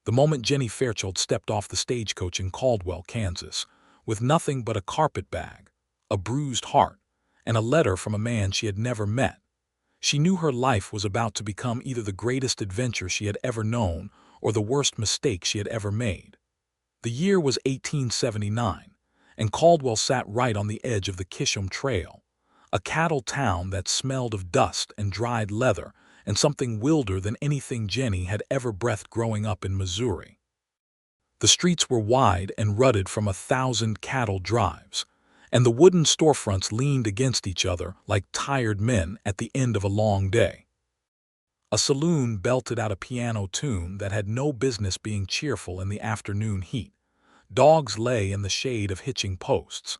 The moment Jennie Fairchild stepped off the stagecoach in Caldwell, Kansas, with nothing but a carpetbag, a bruised heart, and a letter from a man she had never met, she knew her life was about to become either the greatest adventure she had ever known or the worst mistake she had ever made. The year was 1879, and Caldwell sat right on the edge of the Kisham Trail, a cattle town that smelled of dust and dried leather and something wilder than anything Jennie had ever breathed growing up in Missouri. The streets were wide and rutted from 1,000 cattle drives, and the wooden storefronts leaned against each other like tired men at the end of a long day. A saloon belted out a piano tune that had no business being cheerful in the afternoon heat. Dogs lay in the shade of hitching posts.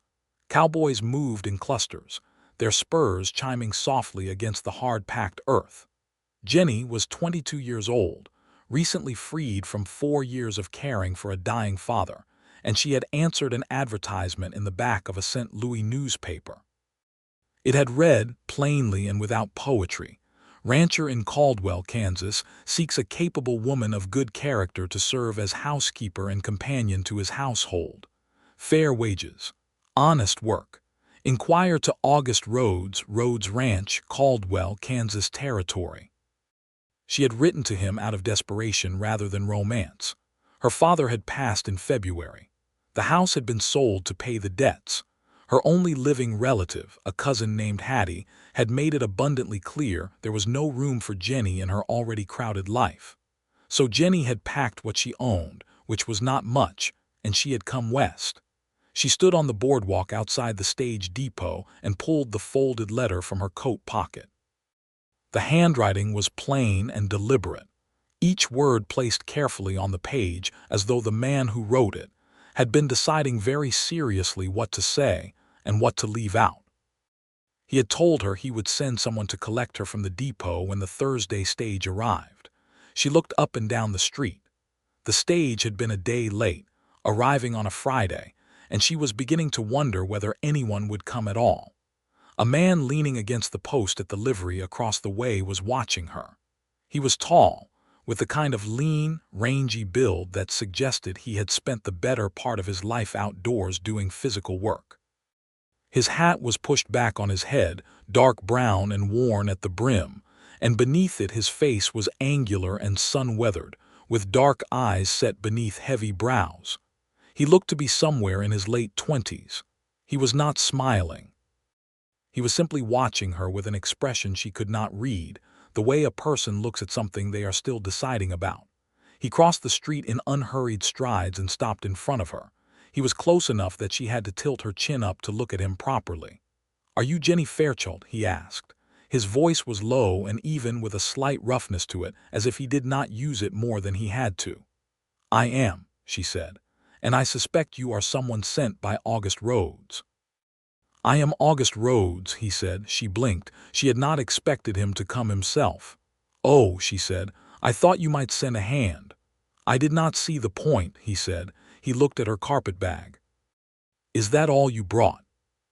Cowboys moved in clusters, their spurs chiming softly against the hard-packed earth. Jennie was 22 years old, recently freed from 4 years of caring for a dying father, and she had answered an advertisement in the back of a St. Louis newspaper. It had read, plainly and without poetry, "Rancher in Caldwell, Kansas, seeks a capable woman of good character to serve as housekeeper and companion to his household. Fair wages. Honest work. Inquire to August Rhodes, Rhodes Ranch, Caldwell, Kansas Territory." She had written to him out of desperation rather than romance. Her father had passed in February. The house had been sold to pay the debts. Her only living relative, a cousin named Hattie, had made it abundantly clear there was no room for Jennie in her already crowded life. So Jennie had packed what she owned, which was not much, and she had come west. She stood on the boardwalk outside the stage depot and pulled the folded letter from her coat pocket. The handwriting was plain and deliberate, each word placed carefully on the page as though the man who wrote it had been deciding very seriously what to say and what to leave out. He had told her he would send someone to collect her from the depot when the Thursday stage arrived. She looked up and down the street. The stage had been a day late, arriving on a Friday, and she was beginning to wonder whether anyone would come at all. A man leaning against the post at the livery across the way was watching her. He was tall, with the kind of lean, rangy build that suggested he had spent the better part of his life outdoors doing physical work. His hat was pushed back on his head, dark brown and worn at the brim, and beneath it his face was angular and sun-weathered, with dark eyes set beneath heavy brows. He looked to be somewhere in his late 20s. He was not smiling. He was simply watching her with an expression she could not read, the way a person looks at something they are still deciding about. He crossed the street in unhurried strides and stopped in front of her. He was close enough that she had to tilt her chin up to look at him properly. "Are you Jennie Fairchild?" he asked. His voice was low and even with a slight roughness to it, as if he did not use it more than he had to. "I am," she said, "and I suspect you are someone sent by August Rhodes." "I am August Rhodes," he said. She blinked. She had not expected him to come himself. "Oh," she said, "I thought you might send a hand." "I did not see the point," he said. He looked at her carpetbag. "Is that all you brought?"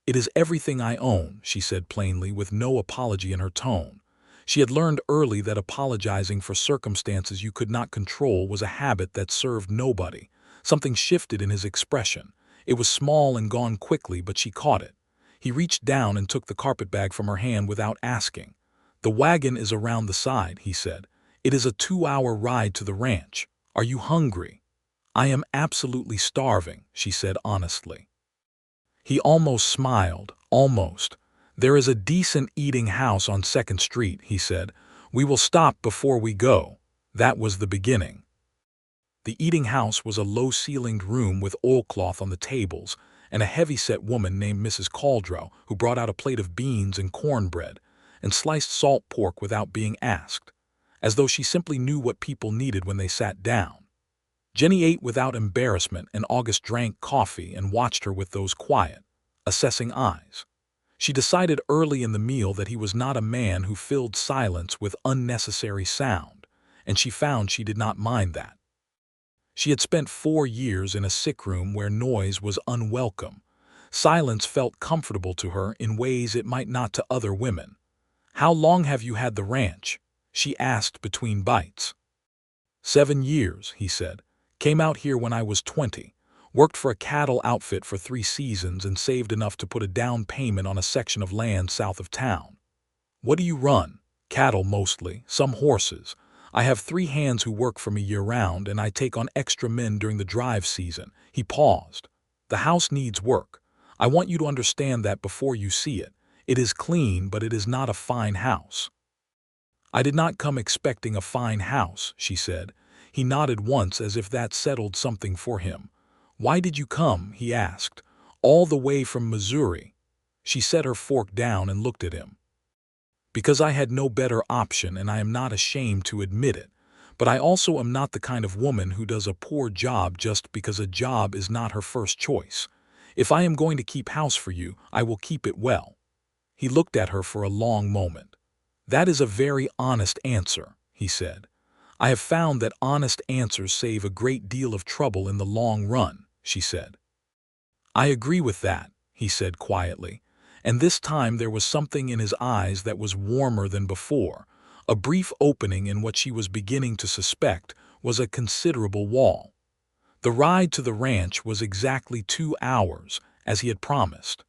"It is everything I own," she said plainly, with no apology in her tone. She had learned early that apologizing for circumstances you could not control was a habit that served nobody. Something shifted in his expression. It was small and gone quickly, but she caught it. He reached down and took the carpetbag from her hand without asking. "The wagon is around the side," he said. "It is a 2-hour ride to the ranch. Are you hungry?" "I am absolutely starving," she said honestly. He almost smiled, almost. "There is a decent eating house on 2nd Street," he said. "We will stop before we go." That was the beginning. The eating house was a low-ceilinged room with oilcloth on the tables, and a heavy-set woman named Mrs. Caldwell who brought out a plate of beans and cornbread and sliced salt pork without being asked, as though she simply knew what people needed when they sat down. Jennie ate without embarrassment, and August drank coffee and watched her with those quiet, assessing eyes. She decided early in the meal that he was not a man who filled silence with unnecessary sound, and she found she did not mind that. She had spent 4 years in a sick room where noise was unwelcome. Silence felt comfortable to her in ways it might not to other women. "How long have you had the ranch?" she asked between bites. 7 years, he said. Came out here when I was 20. Worked for a cattle outfit for 3 seasons and saved enough to put a down payment on a section of land south of town. What do you run? Cattle mostly, some horses. I have 3 hands who work for me year-round, and I take on extra men during the drive season. He paused. The house needs work. I want you to understand that before you see it. It is clean, but it is not a fine house. I did not come expecting a fine house, she said. He nodded once as if that settled something for him. Why did you come? He asked. All the way from Missouri. She set her fork down and looked at him. Because I had no better option, and I am not ashamed to admit it. But I also am not the kind of woman who does a poor job just because a job is not her first choice. If I am going to keep house for you, I will keep it well. He looked at her for a long moment. That is a very honest answer, he said. I have found that honest answers save a great deal of trouble in the long run, she said. I agree with that, he said quietly, and this time there was something in his eyes that was warmer than before. A brief opening in what she was beginning to suspect was a considerable wall. The ride to the ranch was exactly 2 hours, as he had promised.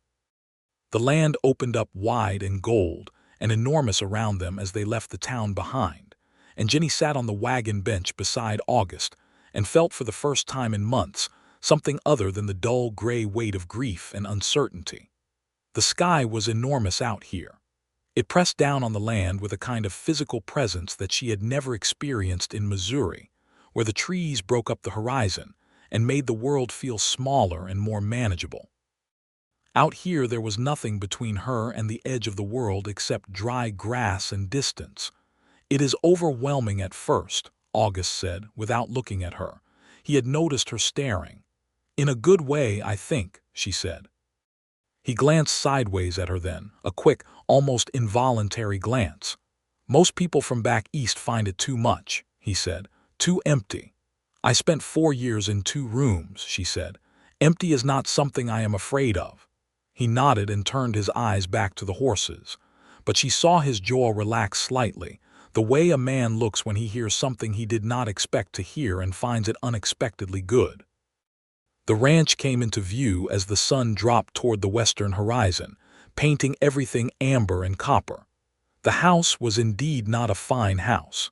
The land opened up wide and gold and enormous around them as they left the town behind, and Jennie sat on the wagon bench beside August and felt for the first time in months something other than the dull gray weight of grief and uncertainty. The sky was enormous out here. It pressed down on the land with a kind of physical presence that she had never experienced in Missouri, where the trees broke up the horizon and made the world feel smaller and more manageable. Out here there was nothing between her and the edge of the world except dry grass and distance. It is overwhelming at first, August said, without looking at her. He had noticed her staring. In a good way, I think, she said. He glanced sideways at her then, a quick, almost involuntary glance. Most people from back east find it too much, he said. Too empty. I spent 4 years in 2 rooms, she said. Empty is not something I am afraid of. He nodded and turned his eyes back to the horses. But she saw his jaw relax slightly, the way a man looks when he hears something he did not expect to hear and finds it unexpectedly good. The ranch came into view as the sun dropped toward the western horizon, painting everything amber and copper. The house was indeed not a fine house.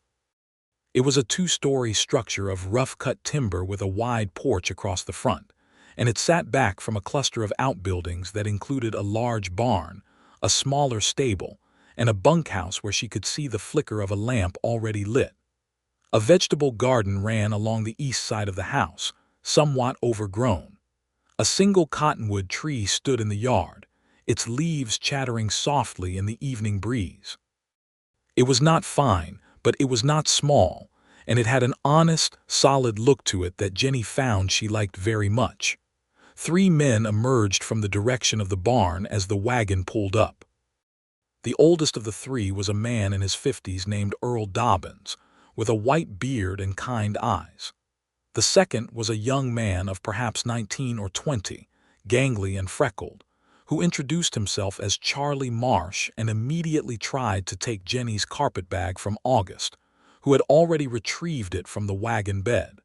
It was a 2-story structure of rough-cut timber with a wide porch across the front, and it sat back from a cluster of outbuildings that included a large barn, a smaller stable, and a bunkhouse where she could see the flicker of a lamp already lit. A vegetable garden ran along the east side of the house, somewhat overgrown. A single cottonwood tree stood in the yard, its leaves chattering softly in the evening breeze. It was not fine, but it was not small, and it had an honest, solid look to it that Jennie found she liked very much. 3 men emerged from the direction of the barn as the wagon pulled up. The oldest of the 3 was a man in his 50s named Earl Dobbins, with a white beard and kind eyes. The second was a young man of perhaps 19 or 20, gangly and freckled, who introduced himself as Charlie Marsh and immediately tried to take Jennie's carpetbag from August, who had already retrieved it from the wagon bed.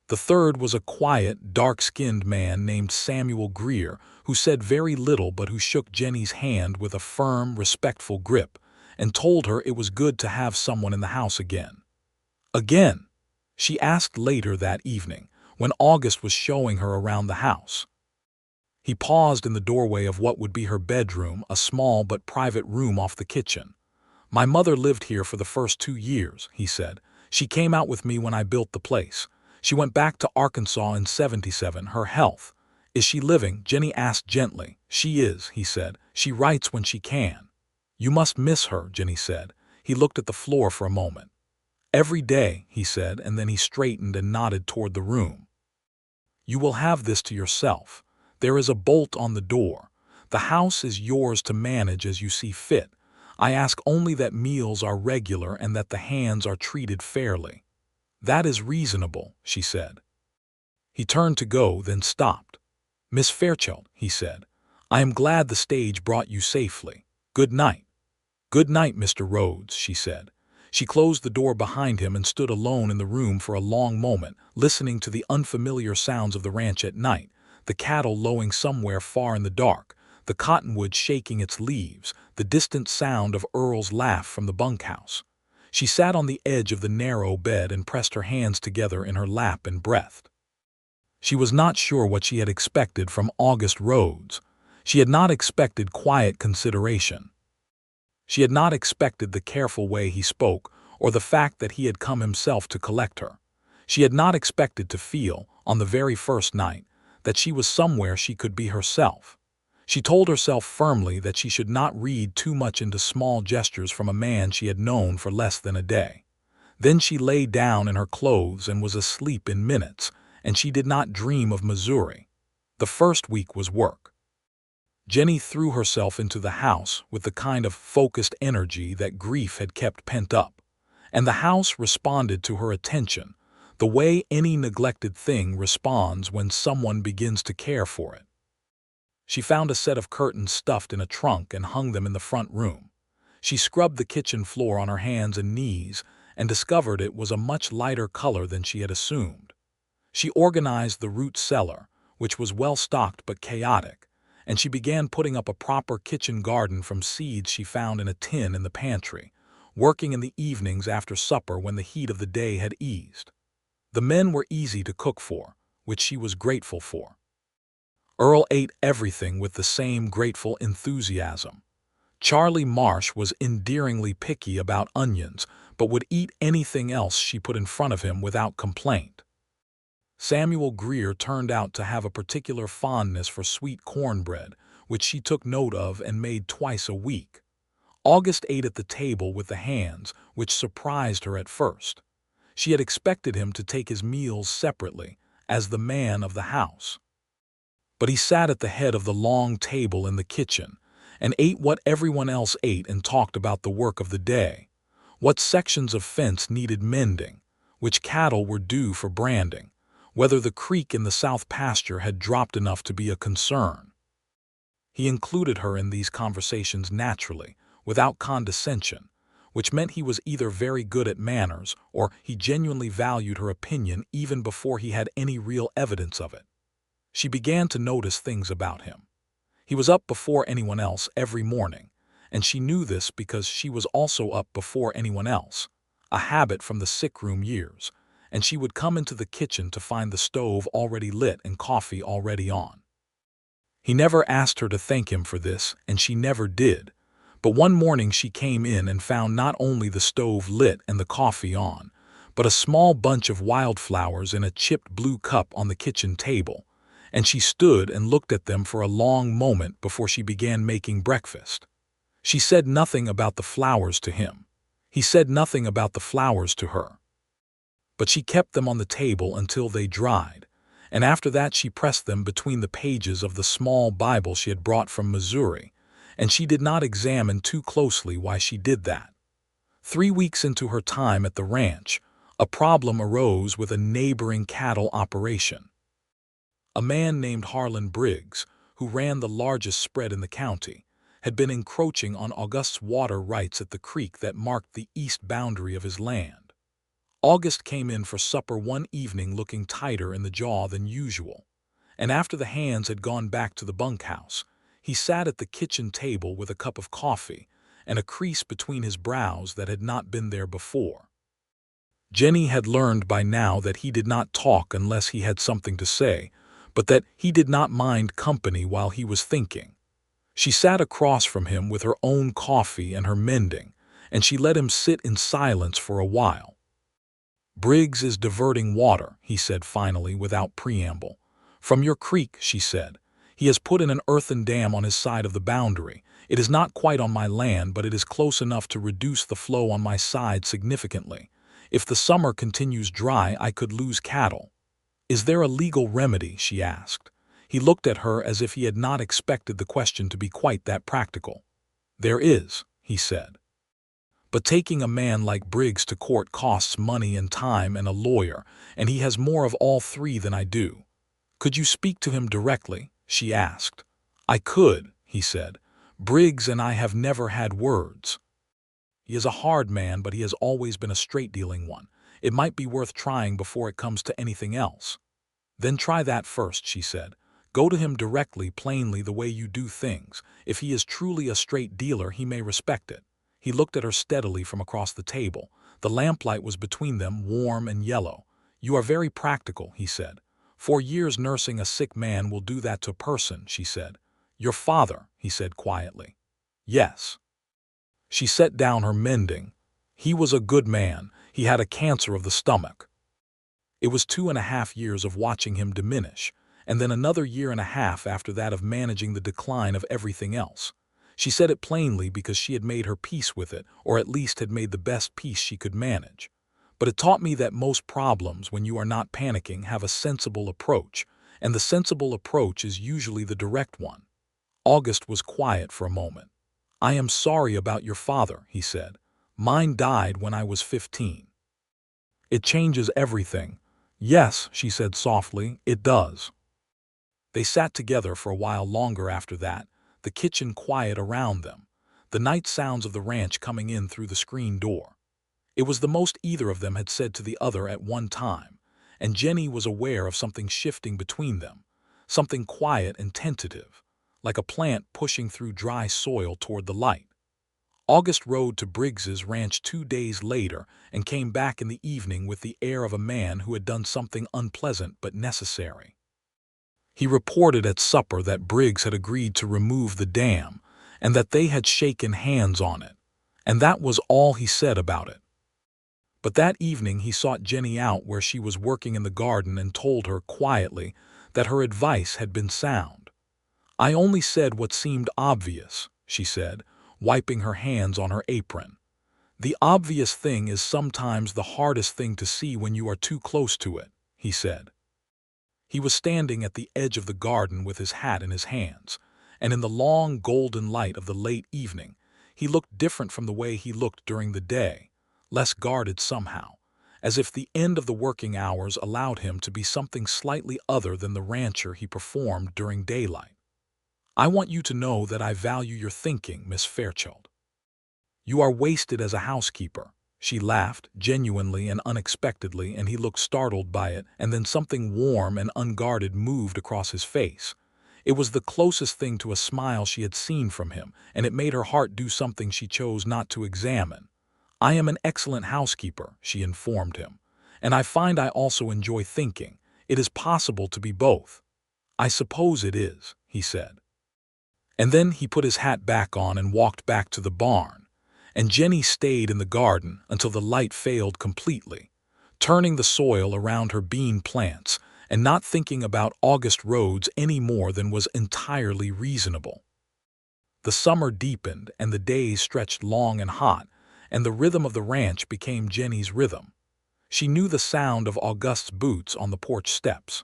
The third was a quiet, dark-skinned man named Samuel Greer, who said very little but who shook Jennie's hand with a firm, respectful grip and told her it was good to have someone in the house again. Again, she asked later that evening, when August was showing her around the house. He paused in the doorway of what would be her bedroom, a small but private room off the kitchen. My mother lived here for the first 2 years, he said. She came out with me when I built the place. She went back to Arkansas in '77. Her health. Is she living? Jennie asked gently. She is, he said. She writes when she can. You must miss her, Jennie said. He looked at the floor for a moment. Every day, he said, and then he straightened and nodded toward the room. You will have this to yourself. There is a bolt on the door. The house is yours to manage as you see fit. I ask only that meals are regular and that the hands are treated fairly. That is reasonable, she said. He turned to go, then stopped. Miss Fairchild, he said, I am glad the stage brought you safely. Good night. Good night, Mr. Rhodes, she said. She closed the door behind him and stood alone in the room for a long moment, listening to the unfamiliar sounds of the ranch at night, the cattle lowing somewhere far in the dark, the cottonwood shaking its leaves, the distant sound of Earl's laugh from the bunkhouse. She sat on the edge of the narrow bed and pressed her hands together in her lap and breathed. She was not sure what she had expected from August Rhodes. She had not expected quiet consideration. She had not expected the careful way he spoke or the fact that he had come himself to collect her. She had not expected to feel, on the very first night, that she was somewhere she could be herself. She told herself firmly that she should not read too much into small gestures from a man she had known for less than a day. Then she lay down in her clothes and was asleep in minutes, and she did not dream of Missouri. The first week was work. Jennie threw herself into the house with the kind of focused energy that grief had kept pent up, and the house responded to her attention, the way any neglected thing responds when someone begins to care for it. She found a set of curtains stuffed in a trunk and hung them in the front room. She scrubbed the kitchen floor on her hands and knees and discovered it was a much lighter color than she had assumed. She organized the root cellar, which was well stocked but chaotic, and she began putting up a proper kitchen garden from seeds she found in a tin in the pantry, working in the evenings after supper when the heat of the day had eased. The men were easy to cook for, which she was grateful for. Earl ate everything with the same grateful enthusiasm. Charlie Marsh was endearingly picky about onions, but would eat anything else she put in front of him without complaint. Samuel Greer turned out to have a particular fondness for sweet cornbread, which she took note of and made twice a week. August ate at the table with the hands, which surprised her at first. She had expected him to take his meals separately, as the man of the house. But he sat at the head of the long table in the kitchen, and ate what everyone else ate and talked about the work of the day, what sections of fence needed mending, which cattle were due for branding, whether the creek in the south pasture had dropped enough to be a concern. He included her in these conversations naturally, without condescension, which meant he was either very good at manners or he genuinely valued her opinion even before he had any real evidence of it. She began to notice things about him. He was up before anyone else every morning, and she knew this because she was also up before anyone else, a habit from the sickroom years, and she would come into the kitchen to find the stove already lit and coffee already on. He never asked her to thank him for this, and she never did, but one morning she came in and found not only the stove lit and the coffee on, but a small bunch of wildflowers in a chipped blue cup on the kitchen table, and she stood and looked at them for a long moment before she began making breakfast. She said nothing about the flowers to him. He said nothing about the flowers to her. But she kept them on the table until they dried, and after that she pressed them between the pages of the small Bible she had brought from Missouri, and she did not examine too closely why she did that. 3 weeks into her time at the ranch, a problem arose with a neighboring cattle operation. A man named Harlan Briggs, who ran the largest spread in the county, had been encroaching on August's water rights at the creek that marked the east boundary of his land. August came in for supper one evening looking tighter in the jaw than usual, and after the hands had gone back to the bunkhouse, he sat at the kitchen table with a cup of coffee and a crease between his brows that had not been there before. Jennie had learned by now that he did not talk unless he had something to say, but that he did not mind company while he was thinking. She sat across from him with her own coffee and her mending, and she let him sit in silence for a while. "Briggs is diverting water," he said finally without preamble. "From your creek," she said. "He has put in an earthen dam on his side of the boundary. It is not quite on my land, but it is close enough to reduce the flow on my side significantly. If the summer continues dry, I could lose cattle." "Is there a legal remedy?" she asked. He looked at her as if he had not expected the question to be quite that practical. "There is," he said. "But taking a man like Briggs to court costs money and time and a lawyer, and he has more of all three than I do." "Could you speak to him directly?" she asked. "I could," he said. "Briggs and I have never had words." He is a hard man, but he has always been a straight-dealing one. It might be worth trying before it comes to anything else." "Then try that first," she said. "Go to him directly, plainly, the way you do things. If he is truly a straight dealer, he may respect it." He looked at her steadily from across the table. The lamplight was between them, warm and yellow. "You are very practical," he said. "4 years nursing a sick man will do that to a person," she said. "Your father," he said quietly. "Yes." She set down her mending. "He was a good man. He had a cancer of the stomach." It was 2.5 years of watching him diminish, and then another 1.5 years after that of managing the decline of everything else. She said it plainly because she had made her peace with it, or at least had made the best peace she could manage. "But it taught me that most problems, when you are not panicking, have a sensible approach, and the sensible approach is usually the direct one." August was quiet for a moment. "I am sorry about your father," he said. "Mine died when I was 15. It changes everything." "Yes," she said softly, "it does." They sat together for a while longer after that, the kitchen quiet around them, the night sounds of the ranch coming in through the screen door. It was the most either of them had said to the other at one time, and Jennie was aware of something shifting between them, something quiet and tentative, like a plant pushing through dry soil toward the light. August rode to Briggs's ranch 2 days later and came back in the evening with the air of a man who had done something unpleasant but necessary. He reported at supper that Briggs had agreed to remove the dam, and that they had shaken hands on it, and that was all he said about it. But that evening he sought Jennie out where she was working in the garden and told her, quietly, that her advice had been sound. "I only said what seemed obvious," she said, wiping her hands on her apron. "The obvious thing is sometimes the hardest thing to see when you are too close to it," he said. He was standing at the edge of the garden with his hat in his hands, and in the long golden light of the late evening, he looked different from the way he looked during the day, less guarded somehow, as if the end of the working hours allowed him to be something slightly other than the rancher he performed during daylight. "I want you to know that I value your thinking, Miss Fairchild. You are wasted as a housekeeper." She laughed, genuinely and unexpectedly, and he looked startled by it, and then something warm and unguarded moved across his face. It was the closest thing to a smile she had seen from him, and it made her heart do something she chose not to examine. "I am an excellent housekeeper," she informed him, "and I find I also enjoy thinking. It is possible to be both." "I suppose it is," he said. And then he put his hat back on and walked back to the barn, and Jennie stayed in the garden until the light failed completely, turning the soil around her bean plants and not thinking about August Rhodes any more than was entirely reasonable. The summer deepened and the days stretched long and hot, and the rhythm of the ranch became Jennie's rhythm. She knew the sound of August's boots on the porch steps.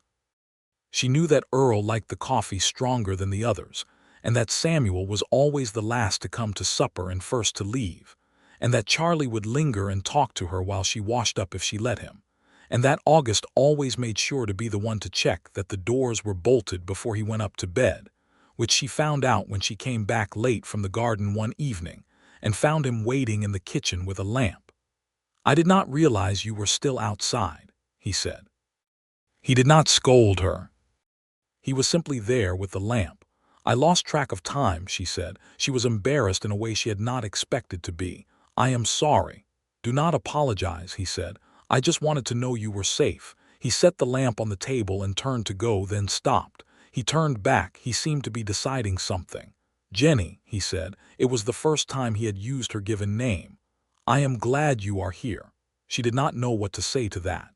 She knew that Earl liked the coffee stronger than the others, and that Samuel was always the last to come to supper and first to leave, and that Charlie would linger and talk to her while she washed up if she let him, and that August always made sure to be the one to check that the doors were bolted before he went up to bed, which she found out when she came back late from the garden one evening and found him waiting in the kitchen with a lamp. "I did not realize you were still outside," he said. He did not scold her. He was simply there with the lamp. "I lost track of time," she said. She was embarrassed in a way she had not expected to be. "I am sorry." "Do not apologize," he said. "I just wanted to know you were safe." He set the lamp on the table and turned to go, then stopped. He turned back. He seemed to be deciding something. "Jennie," he said. It was the first time he had used her given name. "I am glad you are here." She did not know what to say to that.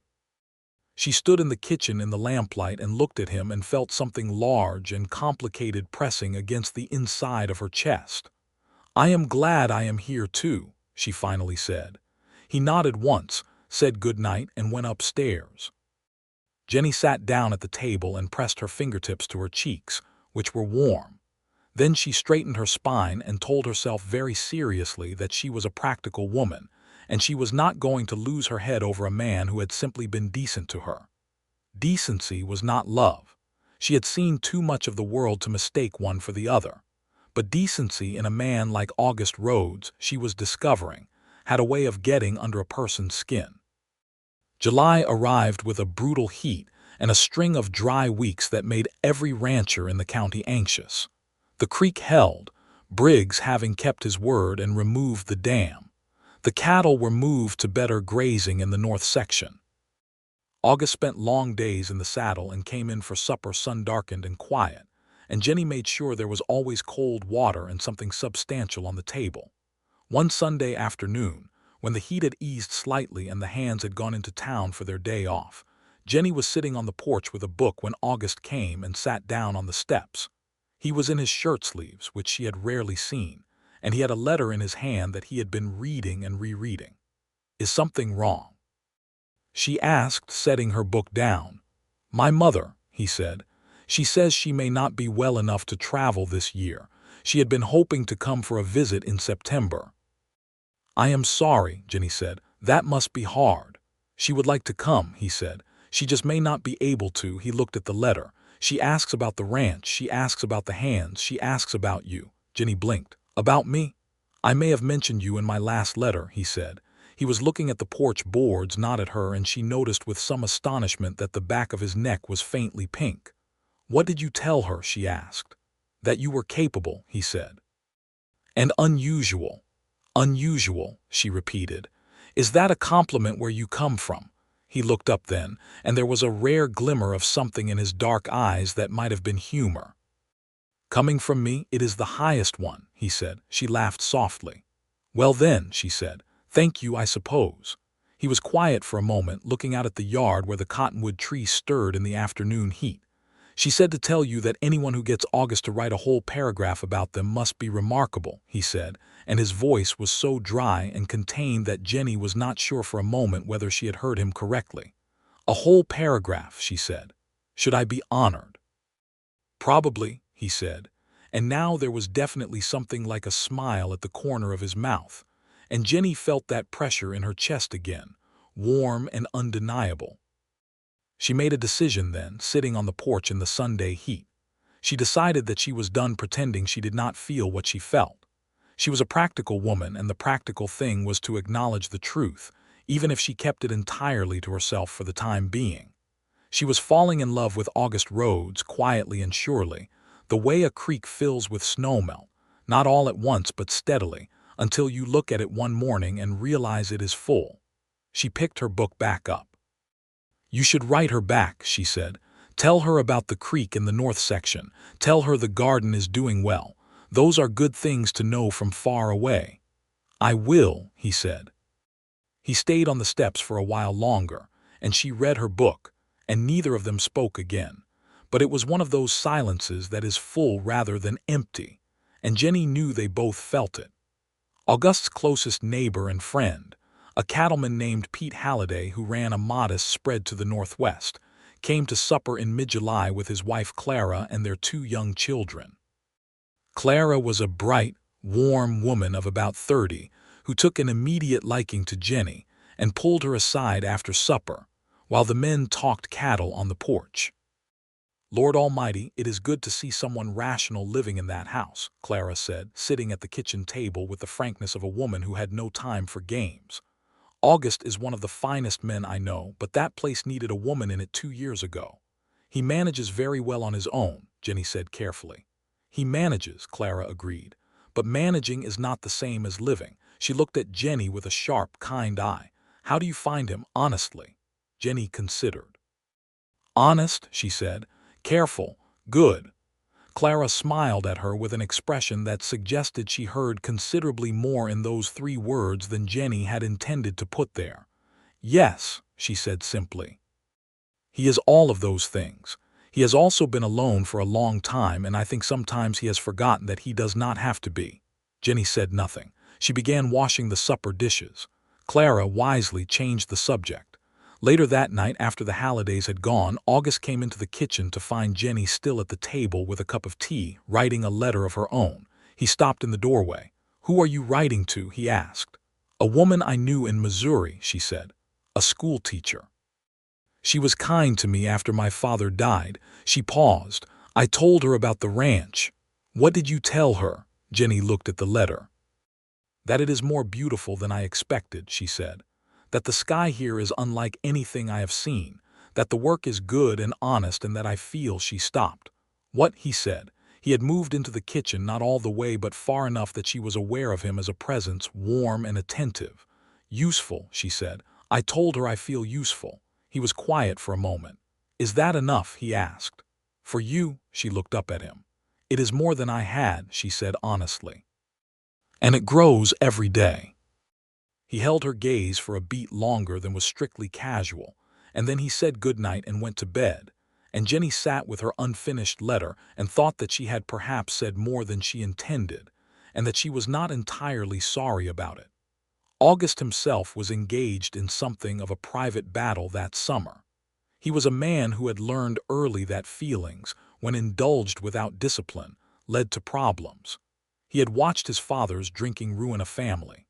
She stood in the kitchen in the lamplight and looked at him and felt something large and complicated pressing against the inside of her chest. "I am glad I am here too," she finally said. He nodded once, said good night, and went upstairs. Jennie sat down at the table and pressed her fingertips to her cheeks, which were warm. Then she straightened her spine and told herself very seriously that she was a practical woman, and she was not going to lose her head over a man who had simply been decent to her. Decency was not love. She had seen too much of the world to mistake one for the other. But decency in a man like August Rhodes she was discovering, had a way of getting under a person's skin. July arrived with a brutal heat and a string of dry weeks that made every rancher in the county anxious. The creek held, Briggs having kept his word and removed the dam. The cattle were moved to better grazing in the north section. August spent long days in the saddle and came in for supper sun-darkened and quiet, and Jennie made sure there was always cold water and something substantial on the table. One Sunday afternoon, when the heat had eased slightly and the hands had gone into town for their day off, Jennie was sitting on the porch with a book when August came and sat down on the steps. He was in his shirt sleeves, which she had rarely seen, and he had a letter in his hand that he had been reading and rereading. "Is something wrong?" she asked, setting her book down. "My mother," he said. "She says she may not be well enough to travel this year. She had been hoping to come for a visit in September." "I am sorry," Jennie said. "That must be hard." "She would like to come," he said. "She just may not be able to." He looked at the letter. "She asks about the ranch. She asks about the hands. She asks about you." Jennie blinked. "About me? I may have mentioned you in my last letter," he said. He was looking at the porch boards, not at her, and she noticed with some astonishment that the back of his neck was faintly pink. "What did you tell her?" she asked. "That you were capable," he said. "And unusual." "Unusual," she repeated. "Is that a compliment where you come from?" He looked up then, and there was a rare glimmer of something in his dark eyes that might have been humor. "Coming from me, it is the highest one," he said. She laughed softly. "Well then," she said, "thank you, I suppose." He was quiet for a moment, looking out at the yard where the cottonwood trees stirred in the afternoon heat. "She said to tell you that anyone who gets August to write a whole paragraph about them must be remarkable," he said, and his voice was so dry and contained that Jennie was not sure for a moment whether she had heard him correctly. "A whole paragraph," she said. "Should I be honored?" "Probably," he said, and now there was definitely something like a smile at the corner of his mouth, and Jennie felt that pressure in her chest again, warm and undeniable. She made a decision then, sitting on the porch in the Sunday heat. She decided that she was done pretending she did not feel what she felt. She was a practical woman, and the practical thing was to acknowledge the truth, even if she kept it entirely to herself for the time being. She was falling in love with August Rhodes, quietly and surely, the way a creek fills with snowmelt, not all at once but steadily, until you look at it one morning and realize it is full. She picked her book back up. "You should write her back," she said. "Tell her about the creek in the north section. Tell her the garden is doing well. Those are good things to know from far away." "I will," he said. He stayed on the steps for a while longer, and she read her book, and neither of them spoke again. But it was one of those silences that is full rather than empty, and Jennie knew they both felt it. August's closest neighbor and friend, a cattleman named Pete Halliday who ran a modest spread to the northwest, came to supper in mid-July with his wife Clara and their 2 young children. Clara was a bright, warm woman of about 30 who took an immediate liking to Jennie and pulled her aside after supper, while the men talked cattle on the porch. "Lord Almighty, it is good to see someone rational living in that house," Clara said, sitting at the kitchen table with the frankness of a woman who had no time for games. "August is one of the finest men I know, but that place needed a woman in it 2 years ago." "He manages very well on his own," Jennie said carefully. "He manages," Clara agreed, "but managing is not the same as living." She looked at Jennie with a sharp, kind eye. "How do you find him, honestly?" Jennie considered. "Honest," she said. "Careful. Good." Clara smiled at her with an expression that suggested she heard considerably more in those 3 words than Jennie had intended to put there. "Yes," she said simply. "He is all of those things. He has also been alone for a long time, and I think sometimes he has forgotten that he does not have to be." Jennie said nothing. She began washing the supper dishes. Clara wisely changed the subject. Later that night, after the Hallidays had gone, August came into the kitchen to find Jennie still at the table with a cup of tea, writing a letter of her own. He stopped in the doorway. "Who are you writing to?" he asked. "A woman I knew in Missouri," she said. "A school teacher. She was kind to me after my father died." She paused. "I told her about the ranch." "What did you tell her?" Jennie looked at the letter. "That it is more beautiful than I expected," she said. "That the sky here is unlike anything I have seen. That the work is good and honest, and that I feel—" She stopped. "What?" he said. He had moved into the kitchen, not all the way but far enough that she was aware of him as a presence, warm and attentive. "Useful," she said. "I told her I feel useful." He was quiet for a moment. "Is that enough?" he asked. "For you?" She looked up at him. "It is more than I had," she said honestly. "And it grows every day." He held her gaze for a beat longer than was strictly casual, and then he said goodnight and went to bed. And Jennie sat with her unfinished letter and thought that she had perhaps said more than she intended, and that she was not entirely sorry about it. August himself was engaged in something of a private battle that summer. He was a man who had learned early that feelings, when indulged without discipline, led to problems. He had watched his father's drinking ruin a family.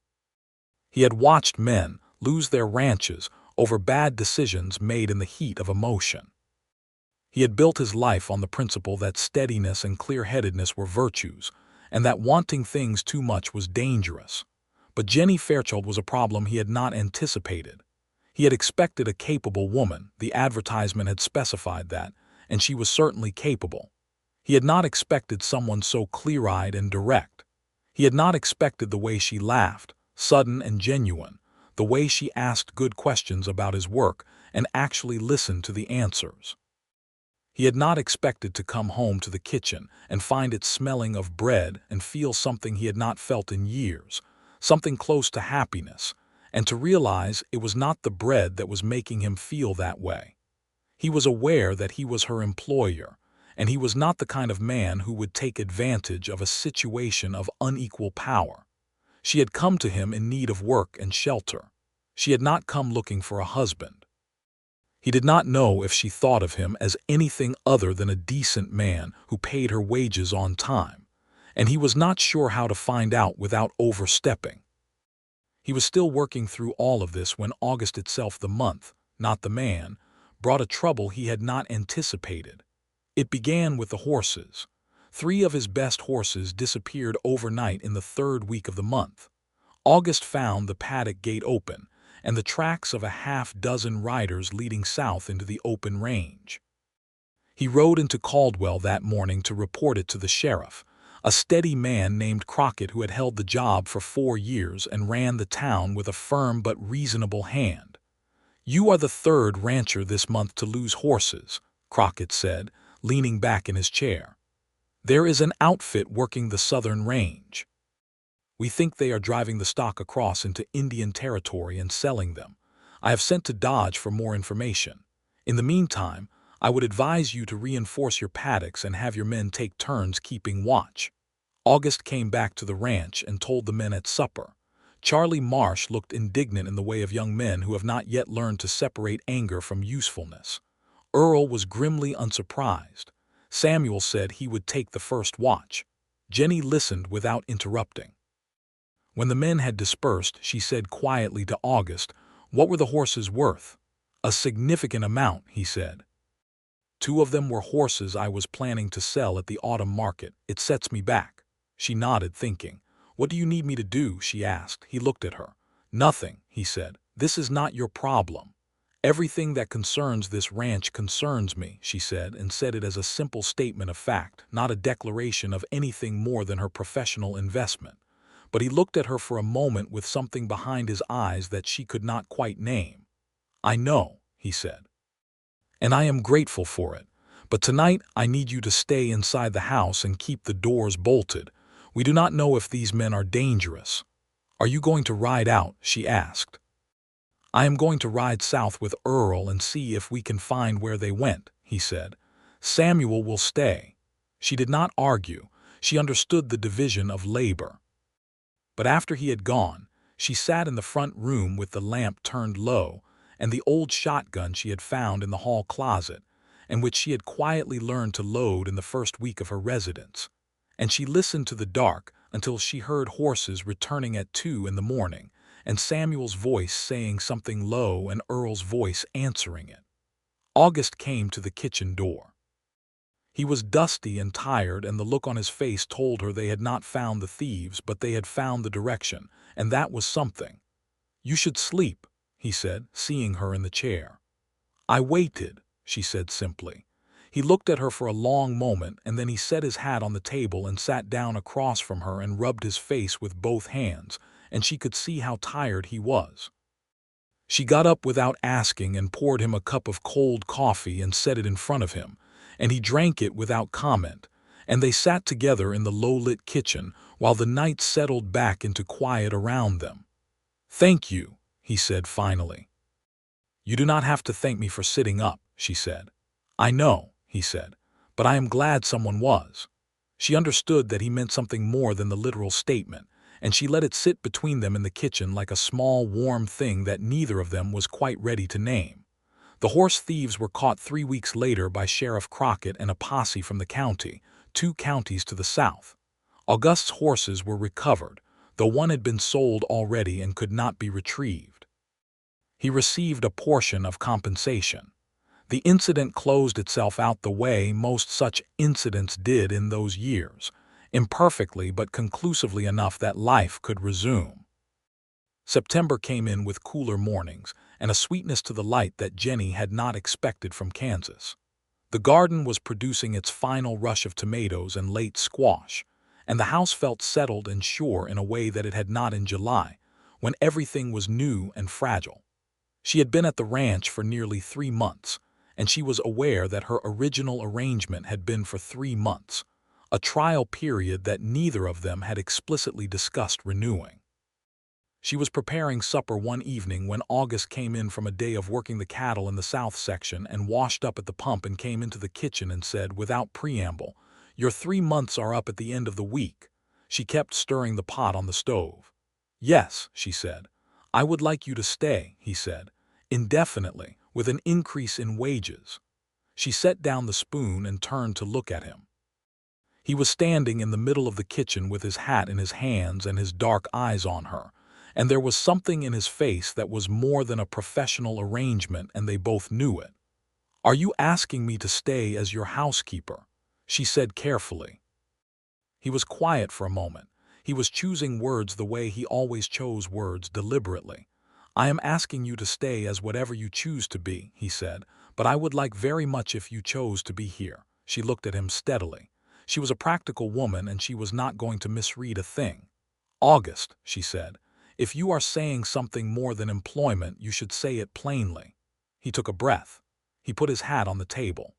He had watched men lose their ranches over bad decisions made in the heat of emotion. He had built his life on the principle that steadiness and clear-headedness were virtues, and that wanting things too much was dangerous. But Jennie Fairchild was a problem he had not anticipated. He had expected a capable woman, the advertisement had specified that, and she was certainly capable. He had not expected someone so clear-eyed and direct. He had not expected the way she laughed, sudden and genuine, the way she asked good questions about his work and actually listened to the answers. He had not expected to come home to the kitchen and find it smelling of bread and feel something he had not felt in years, something close to happiness, and to realize it was not the bread that was making him feel that way. He was aware that he was her employer, and he was not the kind of man who would take advantage of a situation of unequal power. She had come to him in need of work and shelter. She had not come looking for a husband. He did not know if she thought of him as anything other than a decent man who paid her wages on time, and he was not sure how to find out without overstepping. He was still working through all of this when August itself, the month, not the man, brought a trouble he had not anticipated. It began with the horses. 3 of his best horses disappeared overnight in the 3rd week of the month. August found the paddock gate open, and the tracks of a half-dozen riders leading south into the open range. He rode into Caldwell that morning to report it to the sheriff, a steady man named Crockett who had held the job for 4 years and ran the town with a firm but reasonable hand. "You are the 3rd rancher this month to lose horses," Crockett said, leaning back in his chair. "There is an outfit working the southern range. We think they are driving the stock across into Indian Territory and selling them. I have sent to Dodge for more information. In the meantime, I would advise you to reinforce your paddocks and have your men take turns keeping watch." August came back to the ranch and told the men at supper. Charlie Marsh looked indignant in the way of young men who have not yet learned to separate anger from usefulness. Earl was grimly unsurprised. Samuel said he would take the first watch. Jennie listened without interrupting. When the men had dispersed, she said quietly to August, "What were the horses worth?" "A significant amount," he said. "2 of them were horses I was planning to sell at the autumn market. It sets me back." She nodded, thinking. "What do you need me to do?" she asked. He looked at her. "Nothing," he said. "This is not your problem." "Everything that concerns this ranch concerns me," she said, and said it as a simple statement of fact, not a declaration of anything more than her professional investment. But he looked at her for a moment with something behind his eyes that she could not quite name. "I know," he said, "and I am grateful for it. But tonight I need you to stay inside the house and keep the doors bolted. We do not know if these men are dangerous." "Are you going to ride out?" she asked. "I am going to ride south with Earl and see if we can find where they went," he said. "Samuel will stay." She did not argue. She understood the division of labor. But after he had gone, she sat in the front room with the lamp turned low and the old shotgun she had found in the hall closet, and which she had quietly learned to load in the first week of her residence. And she listened to the dark until she heard horses returning at 2 in the morning, and Samuel's voice saying something low and Earl's voice answering it. August came to the kitchen door. He was dusty and tired, and the look on his face told her they had not found the thieves, but they had found the direction, and that was something. "You should sleep," he said, seeing her in the chair. "I waited," she said simply. He looked at her for a long moment, and then he set his hat on the table and sat down across from her and rubbed his face with both hands, and she could see how tired he was. She got up without asking and poured him a cup of cold coffee and set it in front of him, and he drank it without comment, and they sat together in the low-lit kitchen while the night settled back into quiet around them. "Thank you," he said finally. "You do not have to thank me for sitting up," she said. "I know," he said, "but I am glad someone was." She understood that he meant something more than the literal statement, and she let it sit between them in the kitchen like a small, warm thing that neither of them was quite ready to name. The horse thieves were caught 3 weeks later by Sheriff Crockett and a posse from the county, 2 counties to the south. August's horses were recovered, though one had been sold already and could not be retrieved. He received a portion of compensation. The incident closed itself out the way most such incidents did in those years, imperfectly but conclusively enough that life could resume. September came in with cooler mornings and a sweetness to the light that Jennie had not expected from Kansas. The garden was producing its final rush of tomatoes and late squash, and the house felt settled and sure in a way that it had not in July, when everything was new and fragile. She had been at the ranch for nearly 3 months, and she was aware that her original arrangement had been for 3 months, a trial period that neither of them had explicitly discussed renewing. She was preparing supper one evening when August came in from a day of working the cattle in the south section and washed up at the pump and came into the kitchen and said, without preamble, "Your 3 months are up at the end of the week." She kept stirring the pot on the stove. "Yes," she said. "I would like you to stay," he said, "indefinitely, with an increase in wages." She set down the spoon and turned to look at him. He was standing in the middle of the kitchen with his hat in his hands and his dark eyes on her, and there was something in his face that was more than a professional arrangement, and they both knew it. "Are you asking me to stay as your housekeeper?" she said carefully. He was quiet for a moment. He was choosing words the way he always chose words, deliberately. "I am asking you to stay as whatever you choose to be," he said, "but I would like very much if you chose to be here." She looked at him steadily. She was a practical woman, and she was not going to misread a thing. "August," she said, "if you are saying something more than employment, you should say it plainly." He took a breath. He put his hat on the table.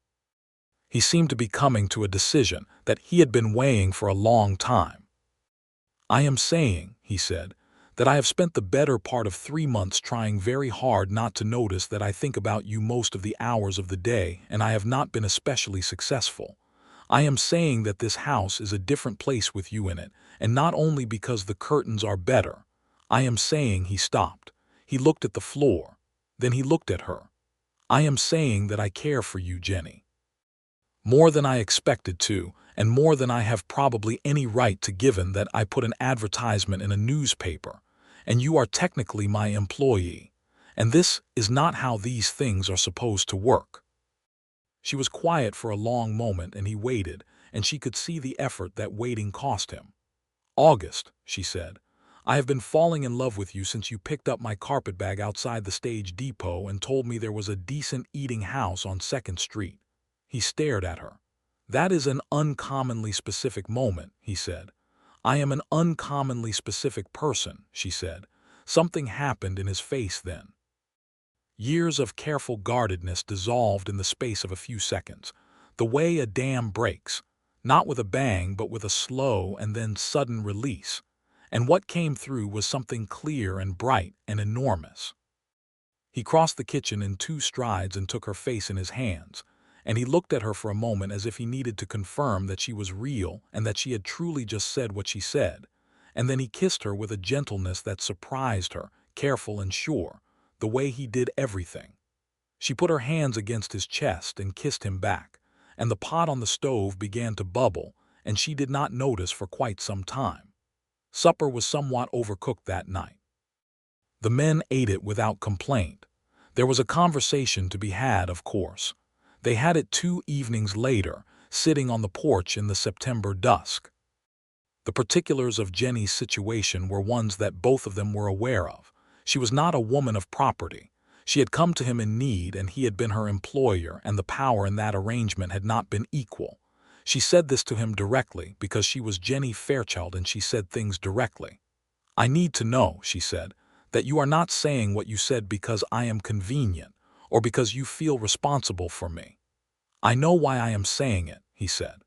He seemed to be coming to a decision that he had been weighing for a long time. "I am saying," he said, "that I have spent the better part of 3 months trying very hard not to notice that I think about you most of the hours of the day, and I have not been especially successful. I am saying that this house is a different place with you in it, and not only because the curtains are better. I am saying," he stopped. He looked at the floor. Then he looked at her. "I am saying that I care for you, Jennie. More than I expected to, and more than I have probably any right to, given that I put an advertisement in a newspaper, and you are technically my employee, and this is not how these things are supposed to work." She was quiet for a long moment, and he waited, and she could see the effort that waiting cost him. "August," she said, "I have been falling in love with you since you picked up my carpetbag outside the stage depot and told me there was a decent eating house on 2nd Street. He stared at her. "That is an uncommonly specific moment," he said. "I am an uncommonly specific person," she said. Something happened in his face then. Years of careful guardedness dissolved in the space of a few seconds, the way a dam breaks, not with a bang but with a slow and then sudden release, and what came through was something clear and bright and enormous. He crossed the kitchen in 2 strides and took her face in his hands, and he looked at her for a moment as if he needed to confirm that she was real and that she had truly just said what she said, and then he kissed her with a gentleness that surprised her, careful and sure, the way he did everything. She put her hands against his chest and kissed him back, and the pot on the stove began to bubble, and she did not notice for quite some time. Supper was somewhat overcooked that night. The men ate it without complaint. There was a conversation to be had, of course. They had it 2 evenings later, sitting on the porch in the September dusk. The particulars of Jennie's situation were ones that both of them were aware of. She was not a woman of property. She had come to him in need, and he had been her employer, and the power in that arrangement had not been equal. She said this to him directly because she was Jennie Fairchild, and she said things directly. "I need to know," she said, "that you are not saying what you said because I am convenient or because you feel responsible for me." "I know why I am saying it," he said.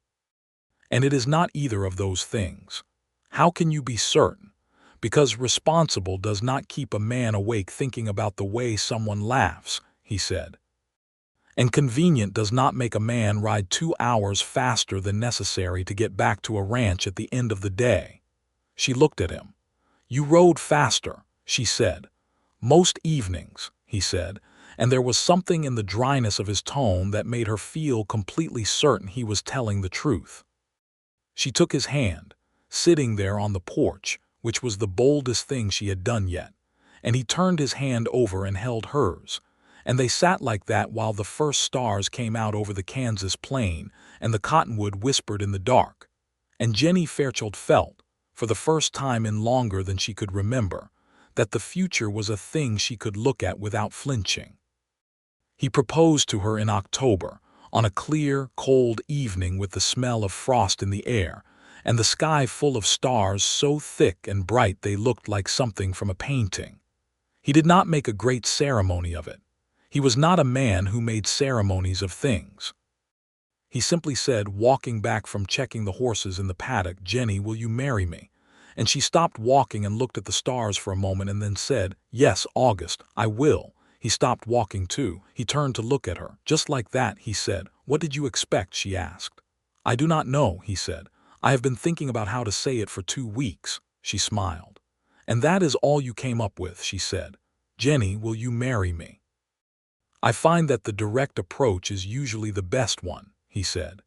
"And it is not either of those things." "How can you be certain?" "Because responsible does not keep a man awake thinking about the way someone laughs," he said. "And convenient does not make a man ride 2 hours faster than necessary to get back to a ranch at the end of the day." She looked at him. "You rode faster," she said. "Most evenings," he said, and there was something in the dryness of his tone that made her feel completely certain he was telling the truth. She took his hand, sitting there on the porch, which was the boldest thing she had done yet, and he turned his hand over and held hers, and they sat like that while the first stars came out over the Kansas plain and the cottonwood whispered in the dark, and Jennie Fairchild felt, for the first time in longer than she could remember, that the future was a thing she could look at without flinching. He proposed to her in October, on a clear, cold evening with the smell of frost in the air, and the sky full of stars so thick and bright they looked like something from a painting. He did not make a great ceremony of it. He was not a man who made ceremonies of things. He simply said, walking back from checking the horses in the paddock, "Jennie, will you marry me?" And she stopped walking and looked at the stars for a moment and then said, "Yes, August, I will." He stopped walking too. He turned to look at her. "Just like that," he said. "What did you expect?" she asked. "I do not know," he said. "I have been thinking about how to say it for 2 weeks." She smiled. "And that is all you came up with," she said. "Jennie, will you marry me?" "I find that the direct approach is usually the best one," he said.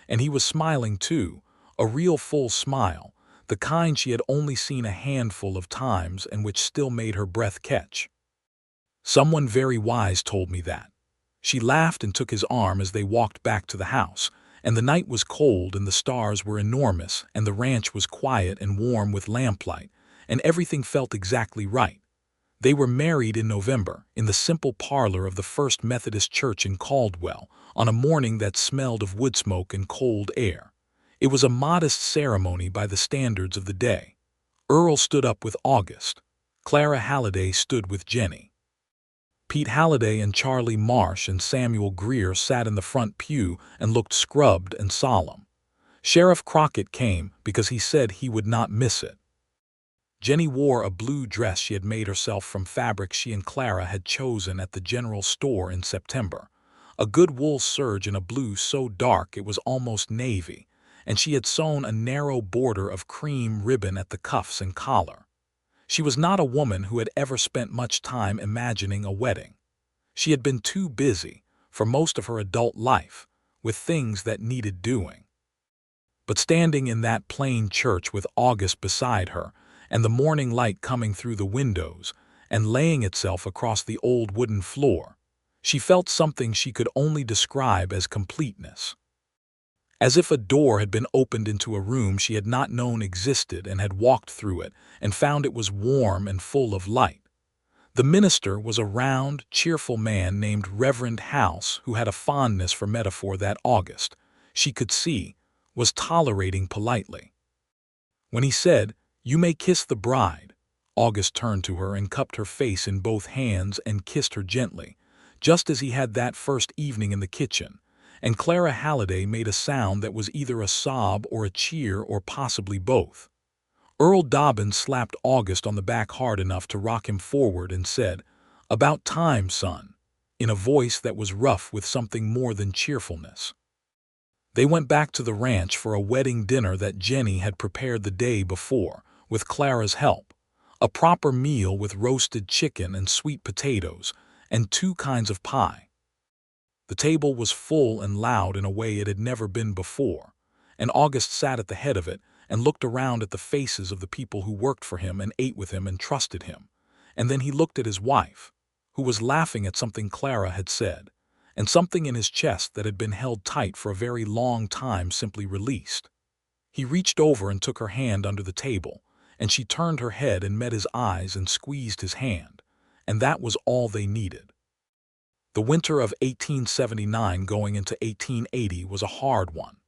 And he was smiling too, a real full smile, the kind she had only seen a handful of times and which still made her breath catch. "Someone very wise told me that." She laughed and took his arm as they walked back to the house, and the night was cold and the stars were enormous and the ranch was quiet and warm with lamplight, and everything felt exactly right. They were married in November, in the simple parlor of the First Methodist Church in Caldwell, on a morning that smelled of wood smoke and cold air. It was a modest ceremony by the standards of the day. Earl stood up with August. Clara Halliday stood with Jennie. Pete Halliday and Charlie Marsh and Samuel Greer sat in the front pew and looked scrubbed and solemn. Sheriff Crockett came because he said he would not miss it. Jennie wore a blue dress she had made herself from fabric she and Clara had chosen at the general store in September, a good wool serge in a blue so dark it was almost navy, and she had sewn a narrow border of cream ribbon at the cuffs and collar. She was not a woman who had ever spent much time imagining a wedding. She had been too busy, for most of her adult life, with things that needed doing. But standing in that plain church with August beside her, and the morning light coming through the windows, and laying itself across the old wooden floor, she felt something she could only describe as completeness. As if a door had been opened into a room she had not known existed and had walked through it and found it was warm and full of light. The minister was a round, cheerful man named Reverend House who had a fondness for metaphor that August, she could see, was tolerating politely. When he said, "You may kiss the bride," August turned to her and cupped her face in both hands and kissed her gently, just as he had that first evening in the kitchen, and Clara Halliday made a sound that was either a sob or a cheer or possibly both. Earl Dobbins slapped August on the back hard enough to rock him forward and said, "About time, son," in a voice that was rough with something more than cheerfulness. They went back to the ranch for a wedding dinner that Jennie had prepared the day before, with Clara's help, a proper meal with roasted chicken and sweet potatoes, and 2 kinds of pie. The table was full and loud in a way it had never been before, and August sat at the head of it and looked around at the faces of the people who worked for him and ate with him and trusted him, and then he looked at his wife, who was laughing at something Clara had said, and something in his chest that had been held tight for a very long time simply released. He reached over and took her hand under the table, and she turned her head and met his eyes and squeezed his hand, and that was all they needed. The winter of 1879 going into 1880 was a hard one.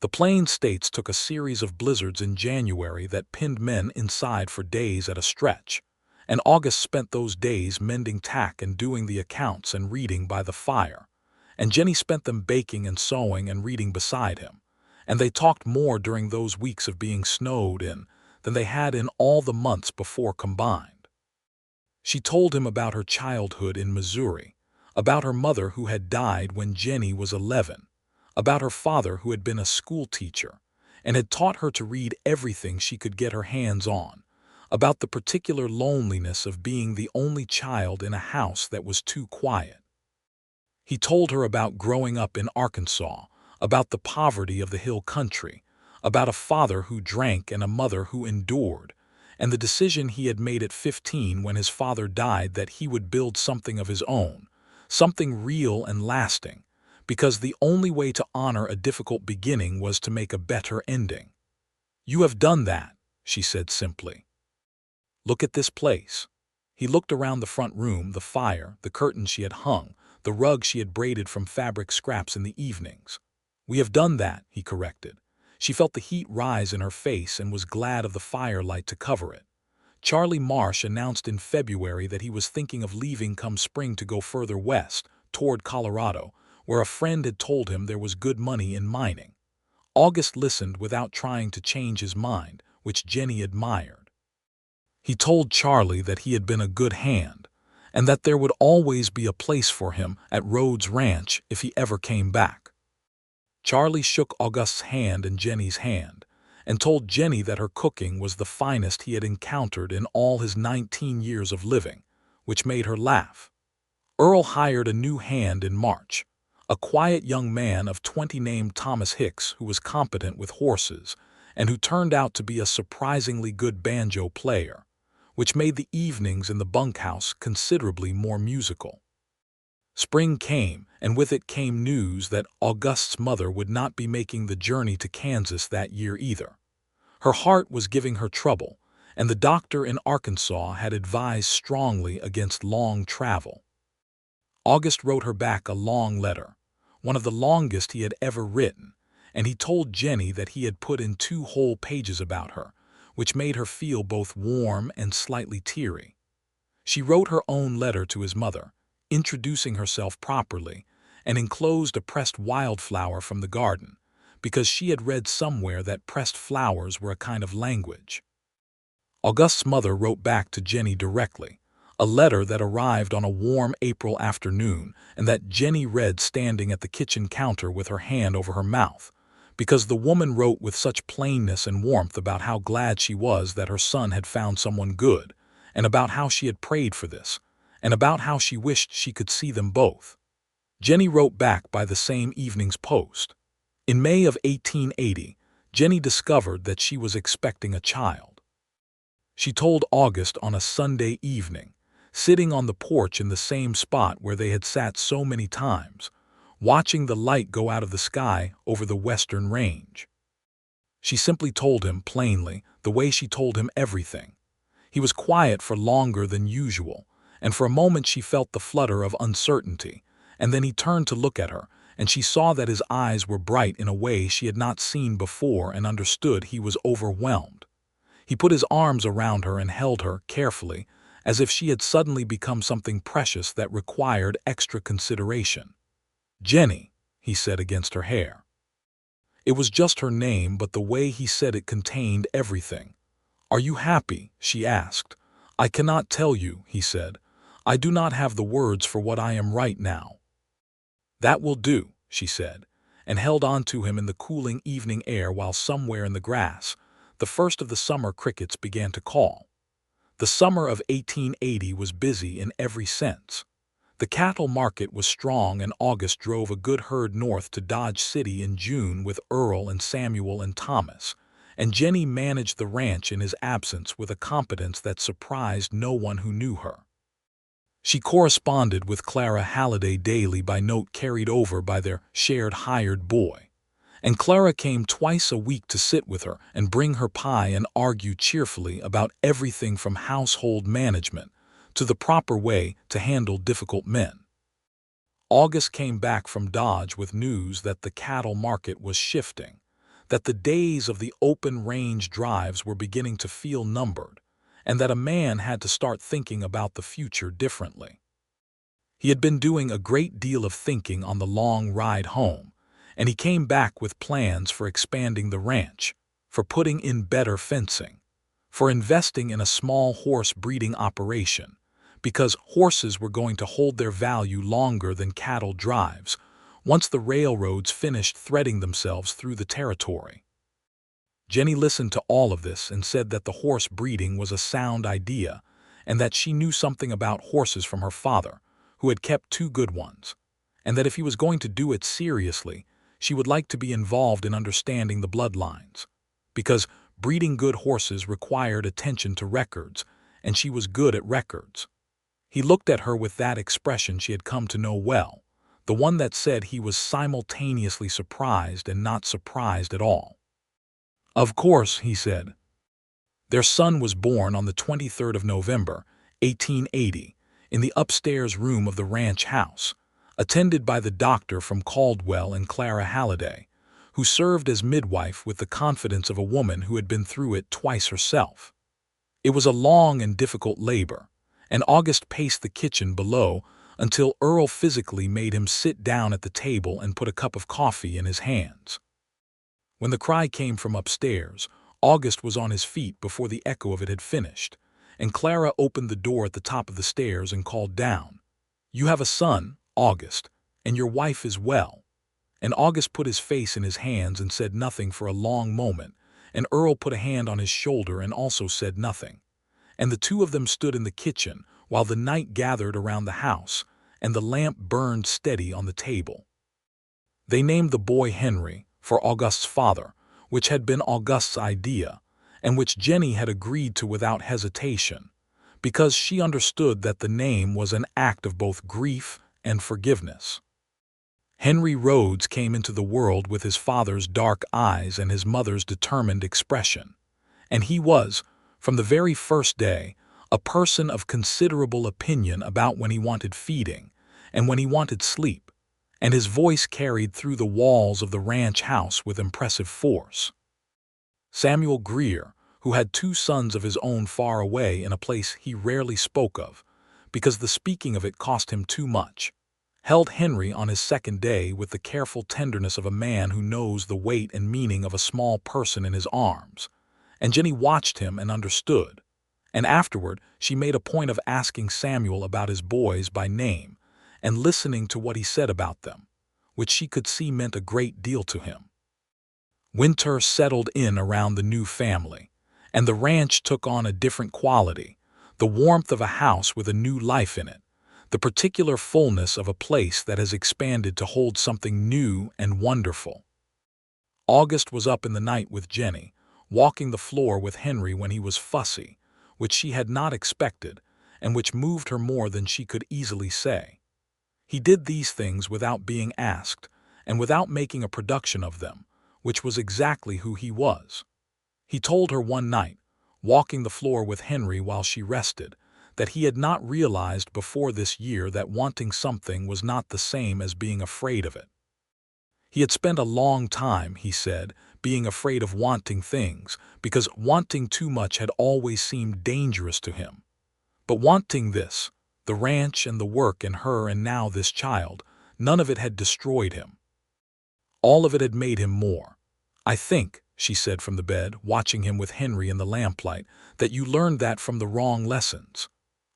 The Plain States took a series of blizzards in January that pinned men inside for days at a stretch, and August spent those days mending tack and doing the accounts and reading by the fire, and Jennie spent them baking and sewing and reading beside him, and they talked more during those weeks of being snowed in than they had in all the months before combined. She told him about her childhood in Missouri, about her mother who had died when Jennie was 11, about her father who had been a school teacher and had taught her to read everything she could get her hands on, about the particular loneliness of being the only child in a house that was too quiet. He told her about growing up in Arkansas, about the poverty of the hill country, about a father who drank and a mother who endured, and the decision he had made at 15 when his father died that he would build something of his own, something real and lasting, because the only way to honor a difficult beginning was to make a better ending. "You have done that," she said simply. "Look at this place." He looked around the front room, the fire, the curtains she had hung, the rug she had braided from fabric scraps in the evenings. "We have done that," he corrected. She felt the heat rise in her face and was glad of the firelight to cover it. Charlie Marsh announced in February that he was thinking of leaving come spring to go further west, toward Colorado, where a friend had told him there was good money in mining. August listened without trying to change his mind, which Jennie admired. He told Charlie that he had been a good hand, and that there would always be a place for him at Rhodes Ranch if he ever came back. Charlie shook August's hand and Jennie's hand, and told Jennie that her cooking was the finest he had encountered in all his 19 years of living, which made her laugh. Earl hired a new hand in March, a quiet young man of 20 named Thomas Hicks who was competent with horses and who turned out to be a surprisingly good banjo player, which made the evenings in the bunkhouse considerably more musical. Spring came, and with it came news that August's mother would not be making the journey to Kansas that year either. Her heart was giving her trouble, and the doctor in Arkansas had advised strongly against long travel. August wrote her back a long letter, one of the longest he had ever written, and he told Jennie that he had put in 2 whole pages about her, which made her feel both warm and slightly teary. She wrote her own letter to his mother, introducing herself properly, and enclosed a pressed wildflower from the garden, because she had read somewhere that pressed flowers were a kind of language. August's mother wrote back to Jennie directly, a letter that arrived on a warm April afternoon and that Jennie read standing at the kitchen counter with her hand over her mouth, because the woman wrote with such plainness and warmth about how glad she was that her son had found someone good, and about how she had prayed for this, and about how she wished she could see them both. Jennie wrote back by the same evening's post. In May of 1880, Jennie discovered that she was expecting a child. She told August on a Sunday evening, sitting on the porch in the same spot where they had sat so many times, watching the light go out of the sky over the western range. She simply told him plainly, the way she told him everything. He was quiet for longer than usual, and for a moment she felt the flutter of uncertainty, and then he turned to look at her, and she saw that his eyes were bright in a way she had not seen before and understood he was overwhelmed. He put his arms around her and held her carefully, as if she had suddenly become something precious that required extra consideration. "Jennie," he said against her hair. It was just her name, but the way he said it contained everything. "Are you happy?" she asked. "I cannot tell you," he said. "I do not have the words for what I am right now." "That will do," she said, and held on to him in the cooling evening air while somewhere in the grass, the first of the summer crickets began to call. The summer of 1880 was busy in every sense. The cattle market was strong, and August drove a good herd north to Dodge City in June with Earl and Samuel and Thomas, and Jennie managed the ranch in his absence with a competence that surprised no one who knew her. She corresponded with Clara Halliday daily by note carried over by their shared hired boy. And Clara came twice a week to sit with her and bring her pie and argue cheerfully about everything from household management to the proper way to handle difficult men. August came back from Dodge with news that the cattle market was shifting, that the days of the open-range drives were beginning to feel numbered, and that a man had to start thinking about the future differently. He had been doing a great deal of thinking on the long ride home, and he came back with plans for expanding the ranch, for putting in better fencing, for investing in a small horse breeding operation, because horses were going to hold their value longer than cattle drives once the railroads finished threading themselves through the territory. Jennie listened to all of this and said that the horse breeding was a sound idea and that she knew something about horses from her father, who had kept 2 good ones, and that if he was going to do it seriously, she would like to be involved in understanding the bloodlines, because breeding good horses required attention to records, and she was good at records. He looked at her with that expression she had come to know well, the one that said he was simultaneously surprised and not surprised at all. "Of course," he said. Their son was born on the 23rd of November, 1880, in the upstairs room of the ranch house, attended by the doctor from Caldwell and Clara Halliday, who served as midwife with the confidence of a woman who had been through it twice herself. It was a long and difficult labor, and August paced the kitchen below until Earl physically made him sit down at the table and put a cup of coffee in his hands. When the cry came from upstairs, August was on his feet before the echo of it had finished, and Clara opened the door at the top of the stairs and called down, "You have a son, August, and your wife is well." And August put his face in his hands and said nothing for a long moment, and Earl put a hand on his shoulder and also said nothing. And the 2 of them stood in the kitchen while the night gathered around the house and the lamp burned steady on the table. They named the boy Henry, for August's father, which had been August's idea, and which Jennie had agreed to without hesitation, because she understood that the name was an act of both grief and forgiveness. Henry Rhodes came into the world with his father's dark eyes and his mother's determined expression, and he was, from the very first day, a person of considerable opinion about when he wanted feeding and when he wanted sleep, and his voice carried through the walls of the ranch house with impressive force. Samuel Greer, who had 2 sons of his own far away in a place he rarely spoke of, because the speaking of it cost him too much, held Henry on his 2nd day with the careful tenderness of a man who knows the weight and meaning of a small person in his arms, and Jennie watched him and understood, and afterward she made a point of asking Samuel about his boys by name and listening to what he said about them, which she could see meant a great deal to him. Winter settled in around the new family, and the ranch took on a different quality, the warmth of a house with a new life in it, the particular fullness of a place that has expanded to hold something new and wonderful. August was up in the night with Jennie, walking the floor with Henry when he was fussy, which she had not expected, and which moved her more than she could easily say. He did these things without being asked, and without making a production of them, which was exactly who he was. He told her one night, walking the floor with Henry while she rested, that he had not realized before this year that wanting something was not the same as being afraid of it. He had spent a long time, he said, being afraid of wanting things, because wanting too much had always seemed dangerous to him. But wanting this, the ranch and the work and her and now this child, none of it had destroyed him. All of it had made him more. "I think," she said from the bed, watching him with Henry in the lamplight, "that you learned that from the wrong lessons."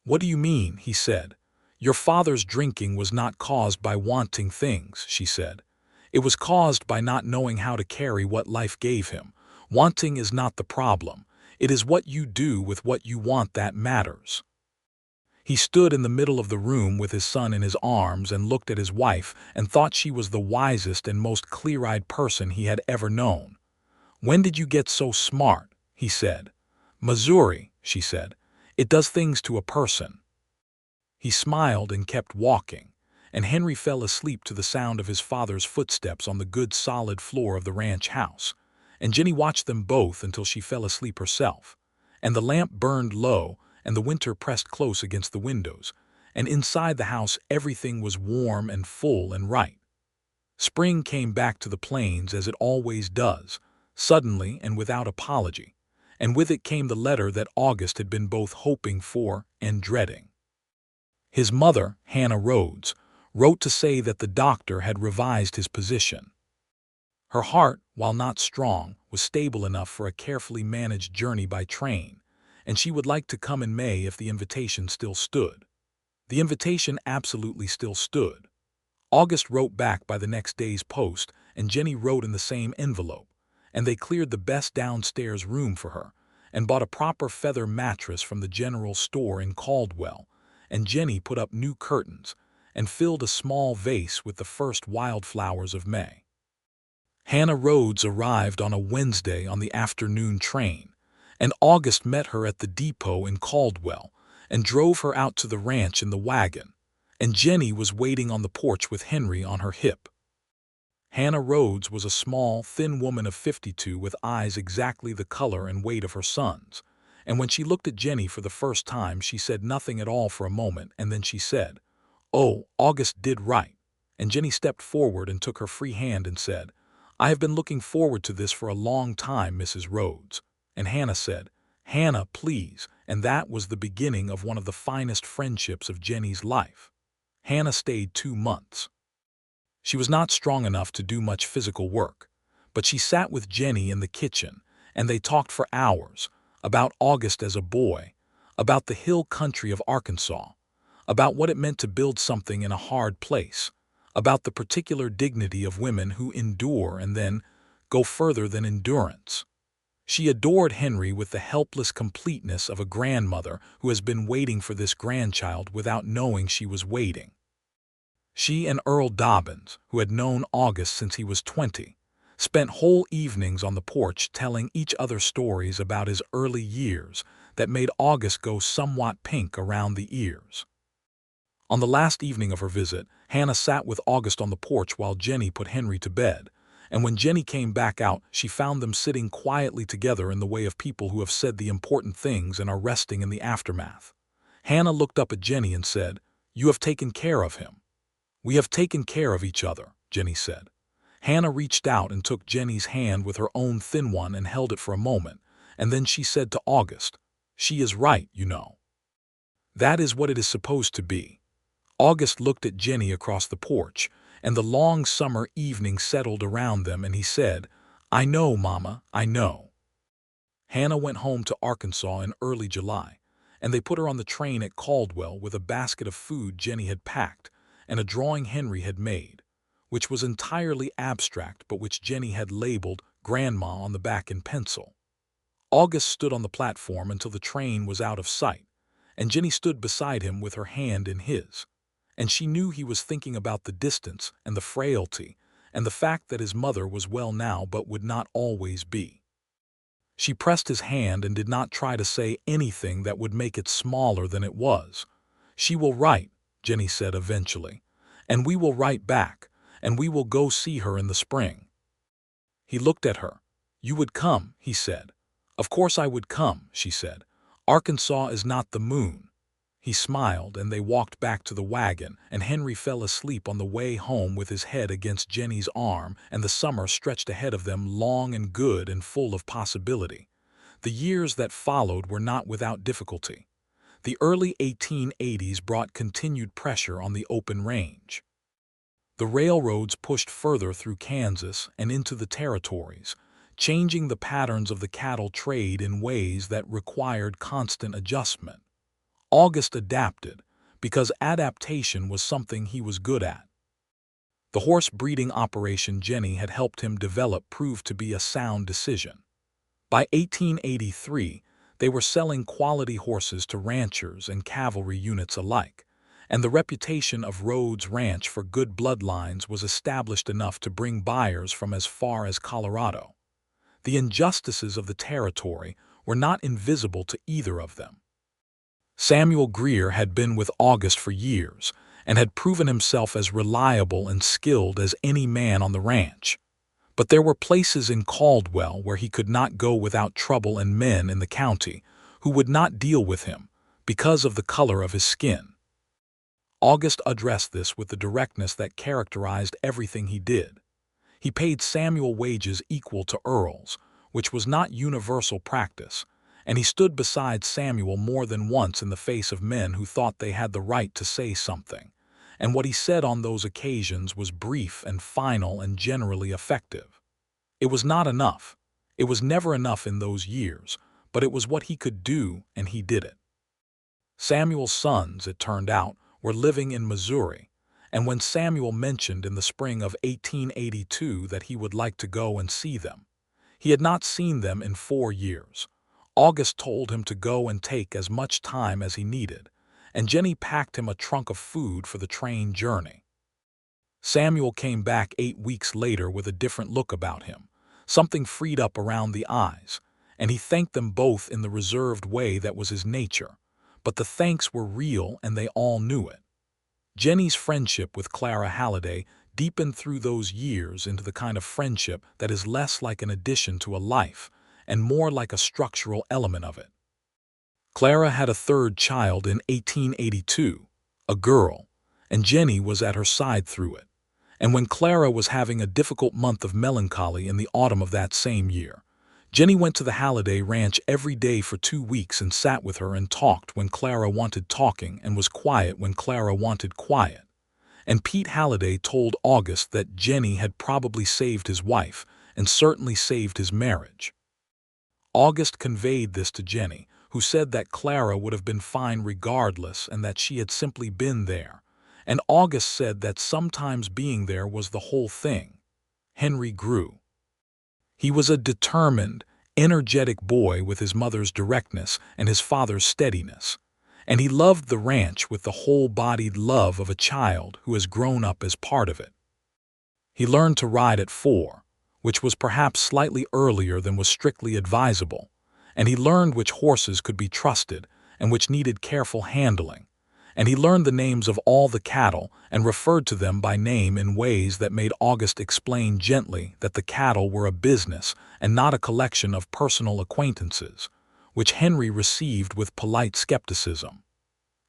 "What do you mean?" he said. "Your father's drinking was not caused by wanting things," she said. "It was caused by not knowing how to carry what life gave him. Wanting is not the problem. It is what you do with what you want that matters." He stood in the middle of the room with his son in his arms and looked at his wife and thought she was the wisest and most clear-eyed person he had ever known. "When did you get so smart?" he said. "Missouri," she said. "It does things to a person." He smiled and kept walking, and Henry fell asleep to the sound of his father's footsteps on the good solid floor of the ranch house, and Jennie watched them both until she fell asleep herself, and the lamp burned low and the winter pressed close against the windows, and inside the house everything was warm and full and right. Spring came back to the plains as it always does, suddenly and without apology, and with it came the letter that August had been both hoping for and dreading. His mother, Hannah Rhodes, wrote to say that the doctor had revised his position. Her heart, while not strong, was stable enough for a carefully managed journey by train, and she would like to come in May if the invitation still stood. The invitation absolutely still stood. August wrote back by the next day's post, and Jennie wrote in the same envelope, and they cleared the best downstairs room for her, and bought a proper feather mattress from the general store in Caldwell, and Jennie put up new curtains, and filled a small vase with the first wildflowers of May. Hannah Rhodes arrived on a Wednesday on the afternoon train, and August met her at the depot in Caldwell, and drove her out to the ranch in the wagon, and Jennie was waiting on the porch with Henry on her hip. Hannah Rhodes was a small, thin woman of 52 with eyes exactly the color and weight of her son's, and when she looked at Jennie for the first time she said nothing at all for a moment, and then she said, "Oh, August did right," and Jennie stepped forward and took her free hand and said, "I have been looking forward to this for a long time, Mrs. Rhodes." And Hannah said, "Hannah, please," and that was the beginning of one of the finest friendships of Jennie's life. Hannah stayed 2 months. She was not strong enough to do much physical work, but she sat with Jennie in the kitchen, and they talked for hours about August as a boy, about the hill country of Arkansas, about what it meant to build something in a hard place, about the particular dignity of women who endure and then go further than endurance. She adored Henry with the helpless completeness of a grandmother who has been waiting for this grandchild without knowing she was waiting. She and Earl Dobbins, who had known August since he was 20, spent whole evenings on the porch telling each other stories about his early years that made August go somewhat pink around the ears. On the last evening of her visit, Hannah sat with August on the porch while Jennie put Henry to bed, and when Jennie came back out, she found them sitting quietly together in the way of people who have said the important things and are resting in the aftermath. Hannah looked up at Jennie and said, "You have taken care of him." "We have taken care of each other," Jennie said. Hannah reached out and took Jennie's hand with her own thin one and held it for a moment, and then she said to August, "She is right, you know. That is what it is supposed to be." August looked at Jennie across the porch, and the long summer evening settled around them, and he said, "I know, Mama, I know." Hannah went home to Arkansas in early July, and they put her on the train at Caldwell with a basket of food Jennie had packed and a drawing Henry had made, which was entirely abstract but which Jennie had labeled Grandma on the back in pencil. August stood on the platform until the train was out of sight, and Jennie stood beside him with her hand in his, and she knew he was thinking about the distance and the frailty and the fact that his mother was well now but would not always be. She pressed his hand and did not try to say anything that would make it smaller than it was. "She will write," Jennie said eventually, "and we will write back, and we will go see her in the spring." He looked at her. "You would come," he said. "Of course I would come," she said. "Arkansas is not the moon." He smiled, and they walked back to the wagon, and Henry fell asleep on the way home with his head against Jennie's arm, and the summer stretched ahead of them long and good and full of possibility. The years that followed were not without difficulty. The early 1880s brought continued pressure on the open range. The railroads pushed further through Kansas and into the territories, changing the patterns of the cattle trade in ways that required constant adjustment. August adapted, because adaptation was something he was good at. The horse breeding operation Jennie had helped him develop proved to be a sound decision. By 1883, they were selling quality horses to ranchers and cavalry units alike, and the reputation of Rhodes Ranch for good bloodlines was established enough to bring buyers from as far as Colorado. The injustices of the territory were not invisible to either of them. Samuel Greer had been with August for years and had proven himself as reliable and skilled as any man on the ranch. But there were places in Caldwell where he could not go without trouble, and men in the county who would not deal with him because of the color of his skin. August addressed this with the directness that characterized everything he did. He paid Samuel wages equal to Earl's, which was not universal practice, and he stood beside Samuel more than once in the face of men who thought they had the right to say something, and what he said on those occasions was brief and final and generally effective. It was not enough. It was never enough in those years, but it was what he could do, and he did it. Samuel's sons, it turned out, were living in Missouri, and when Samuel mentioned in the spring of 1882 that he would like to go and see them, he had not seen them in 4 years. August told him to go and take as much time as he needed, and Jennie packed him a trunk of food for the train journey. Samuel came back 8 weeks later with a different look about him, something freed up around the eyes, and he thanked them both in the reserved way that was his nature, but the thanks were real and they all knew it. Jennie's friendship with Clara Halliday deepened through those years into the kind of friendship that is less like an addition to a life and more like a structural element of it. Clara had a third child in 1882, a girl, and Jennie was at her side through it. And when Clara was having a difficult month of melancholy in the autumn of that same year, Jennie went to the Halliday ranch every day for 2 weeks and sat with her and talked when Clara wanted talking and was quiet when Clara wanted quiet. And Pete Halliday told August that Jennie had probably saved his wife and certainly saved his marriage. August conveyed this to Jennie, who said that Clara would have been fine regardless and that she had simply been there. And August said that sometimes being there was the whole thing. Henry grew. He was a determined, energetic boy with his mother's directness and his father's steadiness, and he loved the ranch with the whole-bodied love of a child who has grown up as part of it. He learned to ride at 4, which was perhaps slightly earlier than was strictly advisable, and he learned which horses could be trusted and which needed careful handling, and he learned the names of all the cattle and referred to them by name in ways that made August explain gently that the cattle were a business and not a collection of personal acquaintances, which Henry received with polite skepticism.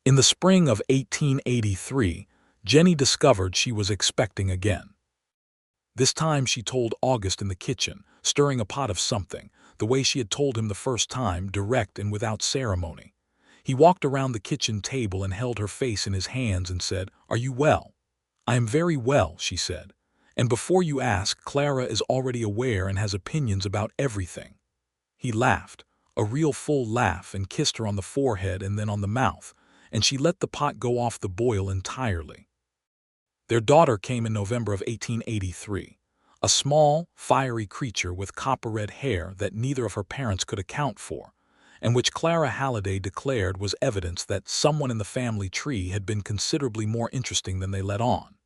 In the spring of 1883, Jennie discovered she was expecting again. This time she told August in the kitchen, stirring a pot of something, the way she had told him the first time, direct and without ceremony. He walked around the kitchen table and held her face in his hands and said, "Are you well?" "I am very well," she said. "And before you ask, Clara is already aware and has opinions about everything." He laughed, a real full laugh, and kissed her on the forehead and then on the mouth, and she let the pot go off the boil entirely. Their daughter came in November of 1883, a small, fiery creature with copper-red hair that neither of her parents could account for, and which Clara Halliday declared was evidence that someone in the family tree had been considerably more interesting than they let on.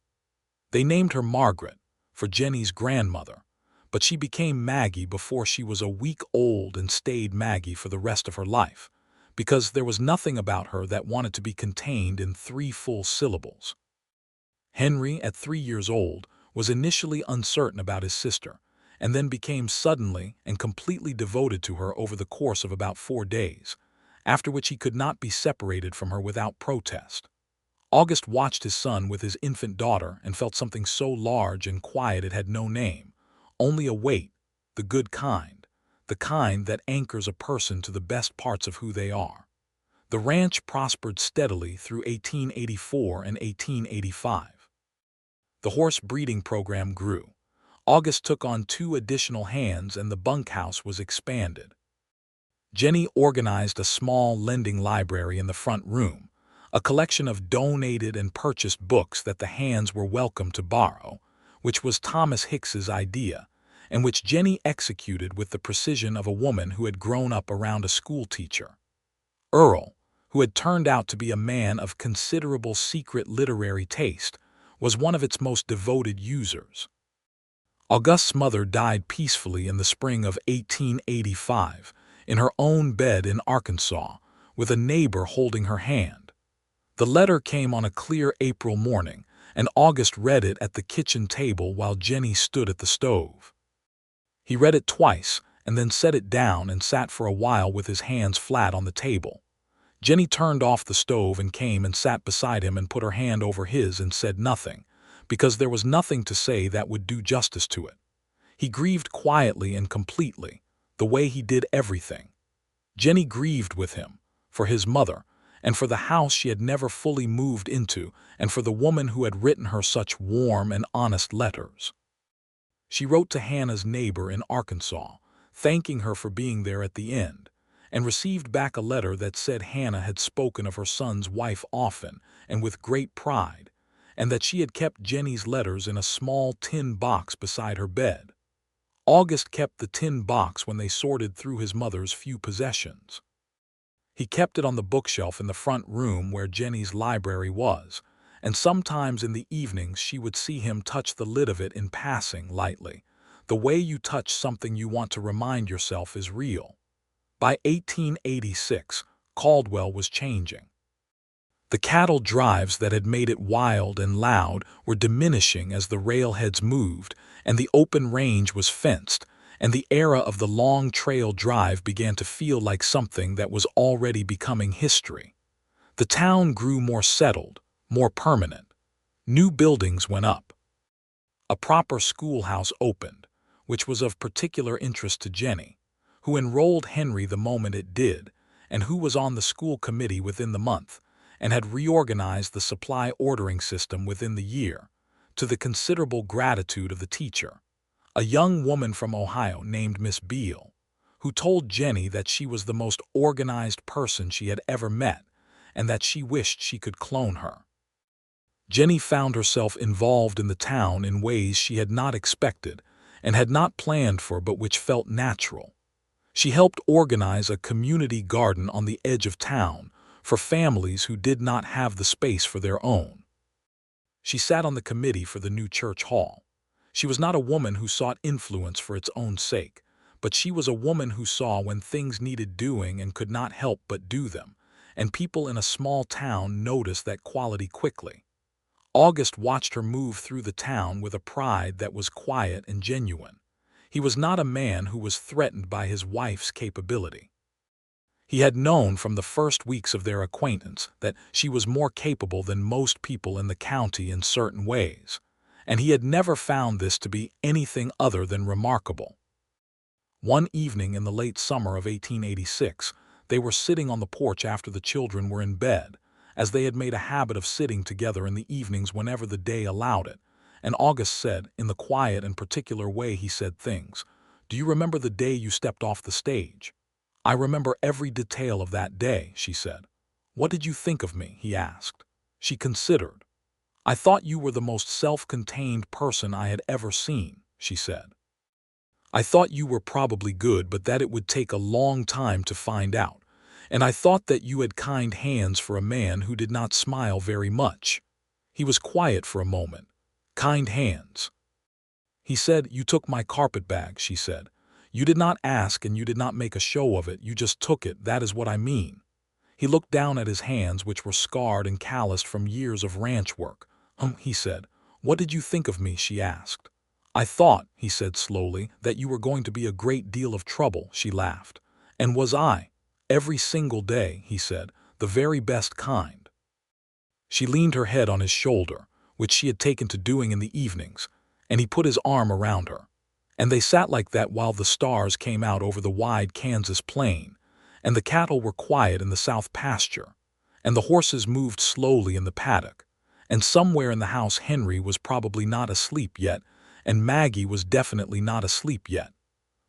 They named her Margaret, for Jennie's grandmother, but she became Maggie before she was a week old and stayed Maggie for the rest of her life, because there was nothing about her that wanted to be contained in 3 full syllables. Henry, at 3 years old, was initially uncertain about his sister, and then became suddenly and completely devoted to her over the course of about 4 days, after which he could not be separated from her without protest. August watched his son with his infant daughter and felt something so large and quiet it had no name, only a weight, the good kind, the kind that anchors a person to the best parts of who they are. The ranch prospered steadily through 1884 and 1885. The horse breeding program grew. August took on 2 additional hands and the bunkhouse was expanded. Jennie organized a small lending library in the front room, a collection of donated and purchased books that the hands were welcome to borrow, which was Thomas Hicks's idea, and which Jennie executed with the precision of a woman who had grown up around a schoolteacher. Earl, who had turned out to be a man of considerable secret literary taste, was one of its most devoted users. August's mother died peacefully in the spring of 1885 in her own bed in Arkansas, with a neighbor holding her hand. The letter came on a clear April morning, and August read it at the kitchen table while Jennie stood at the stove. He read it twice, and then set it down and sat for a while with his hands flat on the table. Jennie turned off the stove and came and sat beside him and put her hand over his and said nothing, because there was nothing to say that would do justice to it. He grieved quietly and completely, the way he did everything. Jennie grieved with him, for his mother, and for the house she had never fully moved into, and for the woman who had written her such warm and honest letters. She wrote to Hannah's neighbor in Arkansas, thanking her for being there at the end, and received back a letter that said Hannah had spoken of her son's wife often and with great pride, and that she had kept Jennie's letters in a small tin box beside her bed. August kept the tin box when they sorted through his mother's few possessions. He kept it on the bookshelf in the front room where Jennie's library was, and sometimes in the evenings she would see him touch the lid of it in passing lightly. The way you touch something you want to remind yourself is real. By 1886, Caldwell was changing. The cattle drives that had made it wild and loud were diminishing as the railheads moved, and the open range was fenced, and the era of the long trail drive began to feel like something that was already becoming history. The town grew more settled, more permanent. New buildings went up. A proper schoolhouse opened, which was of particular interest to Jennie, who enrolled Henry the moment it did, and who was on the school committee within the month, and had reorganized the supply ordering system within the year, to the considerable gratitude of the teacher, a young woman from Ohio named Miss Beale, who told Jennie that she was the most organized person she had ever met, and that she wished she could clone her. Jennie found herself involved in the town in ways she had not expected and had not planned for but which felt natural. She helped organize a community garden on the edge of town for families who did not have the space for their own. She sat on the committee for the new church hall. She was not a woman who sought influence for its own sake, but she was a woman who saw when things needed doing and could not help but do them, and people in a small town noticed that quality quickly. August watched her move through the town with a pride that was quiet and genuine. He was not a man who was threatened by his wife's capability. He had known from the first weeks of their acquaintance that she was more capable than most people in the county in certain ways, and he had never found this to be anything other than remarkable. One evening in the late summer of 1886, they were sitting on the porch after the children were in bed, as they had made a habit of sitting together in the evenings whenever the day allowed it, and August said, in the quiet and particular way he said things, "Do you remember the day you stepped off the stage?" "I remember every detail of that day," she said. "What did you think of me?" he asked. She considered. "I thought you were the most self-contained person I had ever seen," she said. "I thought you were probably good, but that it would take a long time to find out, and I thought that you had kind hands for a man who did not smile very much." He was quiet for a moment. "Kind hands." He said, "You took my carpetbag," she said. "You did not ask and you did not make a show of it, you just took it, that is what I mean." He looked down at his hands, which were scarred and calloused from years of ranch work. He said. "What did you think of me?" she asked. "I thought," he said slowly, "that you were going to be a great deal of trouble," she laughed. "And was I? Every single day," he said, "the very best kind." She leaned her head on his shoulder, which she had taken to doing in the evenings, and he put his arm around her. And they sat like that while the stars came out over the wide Kansas plain, and the cattle were quiet in the south pasture, and the horses moved slowly in the paddock, and somewhere in the house Henry was probably not asleep yet, and Maggie was definitely not asleep yet.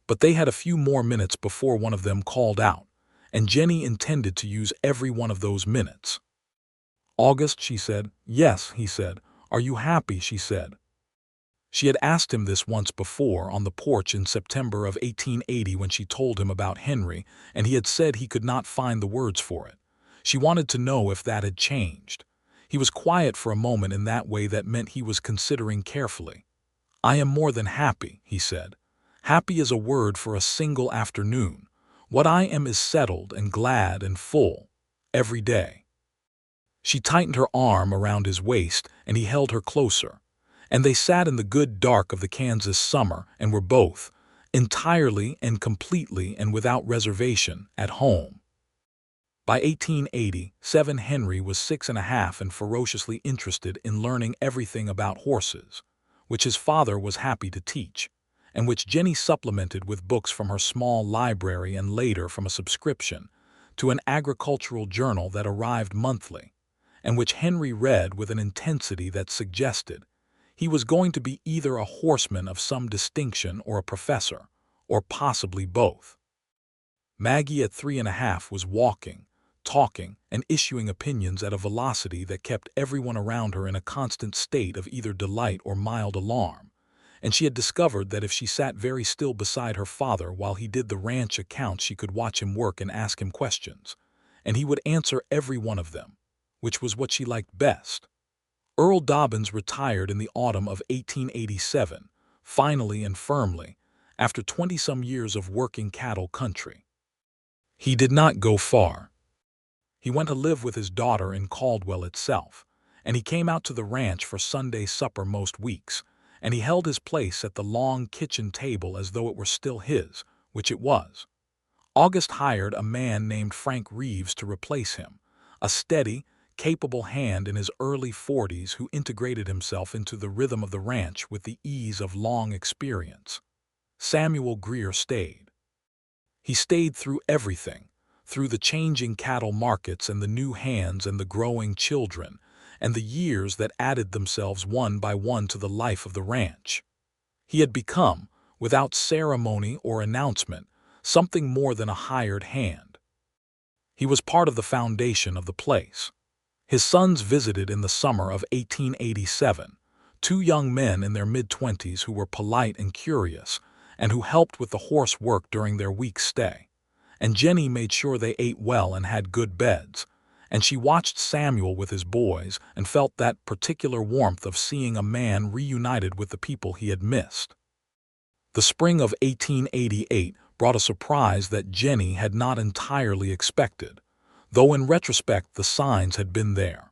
But they had a few more minutes before one of them called out, and Jennie intended to use every one of those minutes. "August," she said. "Yes," he said. "Are you happy?" she said. She had asked him this once before on the porch in September of 1880 when she told him about Henry, and he had said he could not find the words for it. She wanted to know if that had changed. He was quiet for a moment in that way that meant he was considering carefully. "I am more than happy," he said. "Happy is a word for a single afternoon. What I am is settled and glad and full." every day. She tightened her arm around his waist, and he held her closer. And they sat in the good dark of the Kansas summer and were both, entirely and completely and without reservation, at home. By 1887, Henry was 6.5 and ferociously interested in learning everything about horses, which his father was happy to teach, and which Jennie supplemented with books from her small library and later from a subscription to an agricultural journal that arrived monthly, and which Henry read with an intensity that suggested he was going to be either a horseman of some distinction or a professor, or possibly both. Maggie at 3.5 was walking, talking, and issuing opinions at a velocity that kept everyone around her in a constant state of either delight or mild alarm, and she had discovered that if she sat very still beside her father while he did the ranch accounts, she could watch him work and ask him questions, and he would answer every one of them, which was what she liked best. Earl Dobbins retired in the autumn of 1887, finally and firmly, after 20-some years of working cattle country. He did not go far. He went to live with his daughter in Caldwell itself, and he came out to the ranch for Sunday supper most weeks, and he held his place at the long kitchen table as though it were still his, which it was. August hired a man named Frank Reeves to replace him, a steady, capable hand in his early 40s who integrated himself into the rhythm of the ranch with the ease of long experience. Samuel Greer stayed. He stayed through everything, through the changing cattle markets and the new hands and the growing children, and the years that added themselves one by one to the life of the ranch. He had become, without ceremony or announcement, something more than a hired hand. He was part of the foundation of the place. His sons visited in the summer of 1887, 2 young men in their mid-20s who were polite and curious, and who helped with the horse work during their week's stay. And Jennie made sure they ate well and had good beds, and she watched Samuel with his boys and felt that particular warmth of seeing a man reunited with the people he had missed. The spring of 1888 brought a surprise that Jennie had not entirely expected, though in retrospect the signs had been there.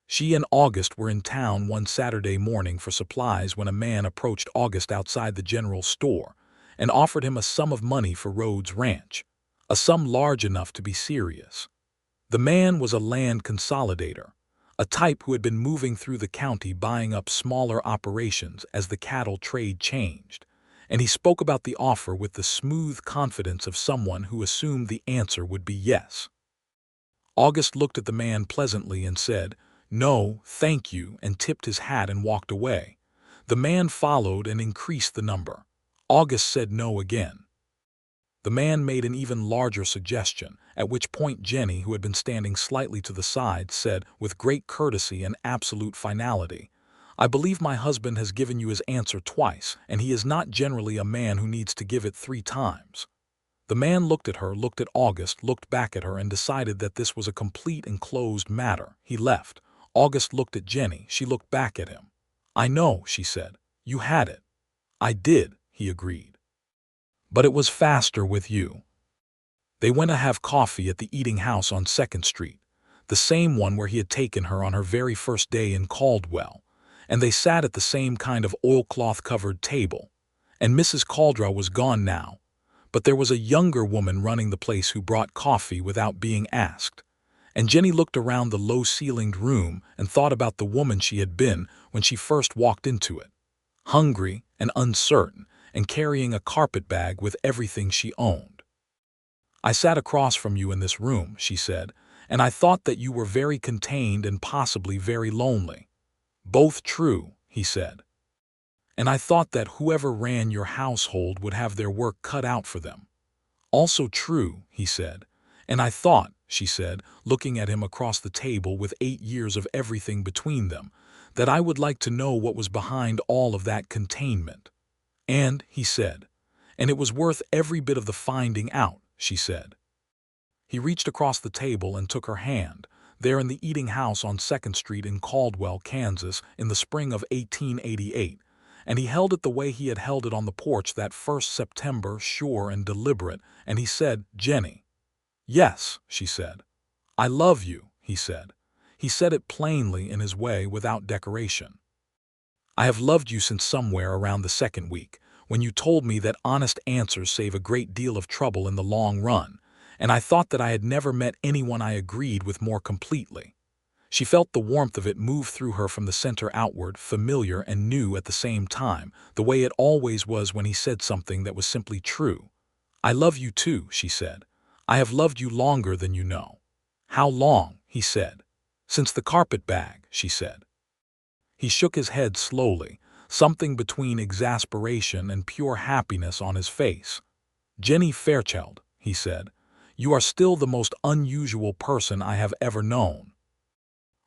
She and August were in town one Saturday morning for supplies when a man approached August outside the general store and offered him a sum of money for Rhodes Ranch, a sum large enough to be serious. The man was a land consolidator, a type who had been moving through the county buying up smaller operations as the cattle trade changed, and he spoke about the offer with the smooth confidence of someone who assumed the answer would be yes. August looked at the man pleasantly and said, "No, thank you," and tipped his hat and walked away. The man followed and increased the number. August said no again. The man made an even larger suggestion, at which point Jennie, who had been standing slightly to the side, said, with great courtesy and absolute finality, "I believe my husband has given you his answer twice, and he is not generally a man who needs to give it 3 times. The man looked at her, looked at August, looked back at her, and decided that this was a complete and closed matter. He left. August looked at Jennie. She looked back at him. "I know," she said. "You had it." "I did," he agreed. "But it was faster with you." They went to have coffee at the eating house on 2nd Street, the same one where he had taken her on her very first day in Caldwell, and they sat at the same kind of oilcloth-covered table, and Mrs. Caldwell was gone now, but there was a younger woman running the place who brought coffee without being asked, and Jennie looked around the low-ceilinged room and thought about the woman she had been when she first walked into it, hungry and uncertain and carrying a carpetbag with everything she owned. "I sat across from you in this room," she said, "and I thought that you were very contained and possibly very lonely." "Both true," he said. "And I thought that whoever ran your household would have their work cut out for them." "Also true," he said. "And I thought," she said, looking at him across the table with 8 years of everything between them, "that I would like to know what was behind all of that containment." "And," he said, "and it was worth every bit of the finding out," she said. He reached across the table and took her hand, there in the eating house on 2nd Street in Caldwell, Kansas, in the spring of 1888, and he held it the way he had held it on the porch that first September, sure and deliberate, and he said, "Jennie." "Yes," she said. "I love you," he said. He said it plainly in his way without decoration. "I have loved you since somewhere around the second week, when you told me that honest answers save a great deal of trouble in the long run, and I thought that I had never met anyone I agreed with more completely." She felt the warmth of it move through her from the center outward, familiar and new at the same time, the way it always was when he said something that was simply true. "I love you too," she said. "I have loved you longer than you know." "How long?" he said. "Since the carpetbag," she said. He shook his head slowly, something between exasperation and pure happiness on his face. "Jennie Fairchild," he said, "you are still the most unusual person I have ever known."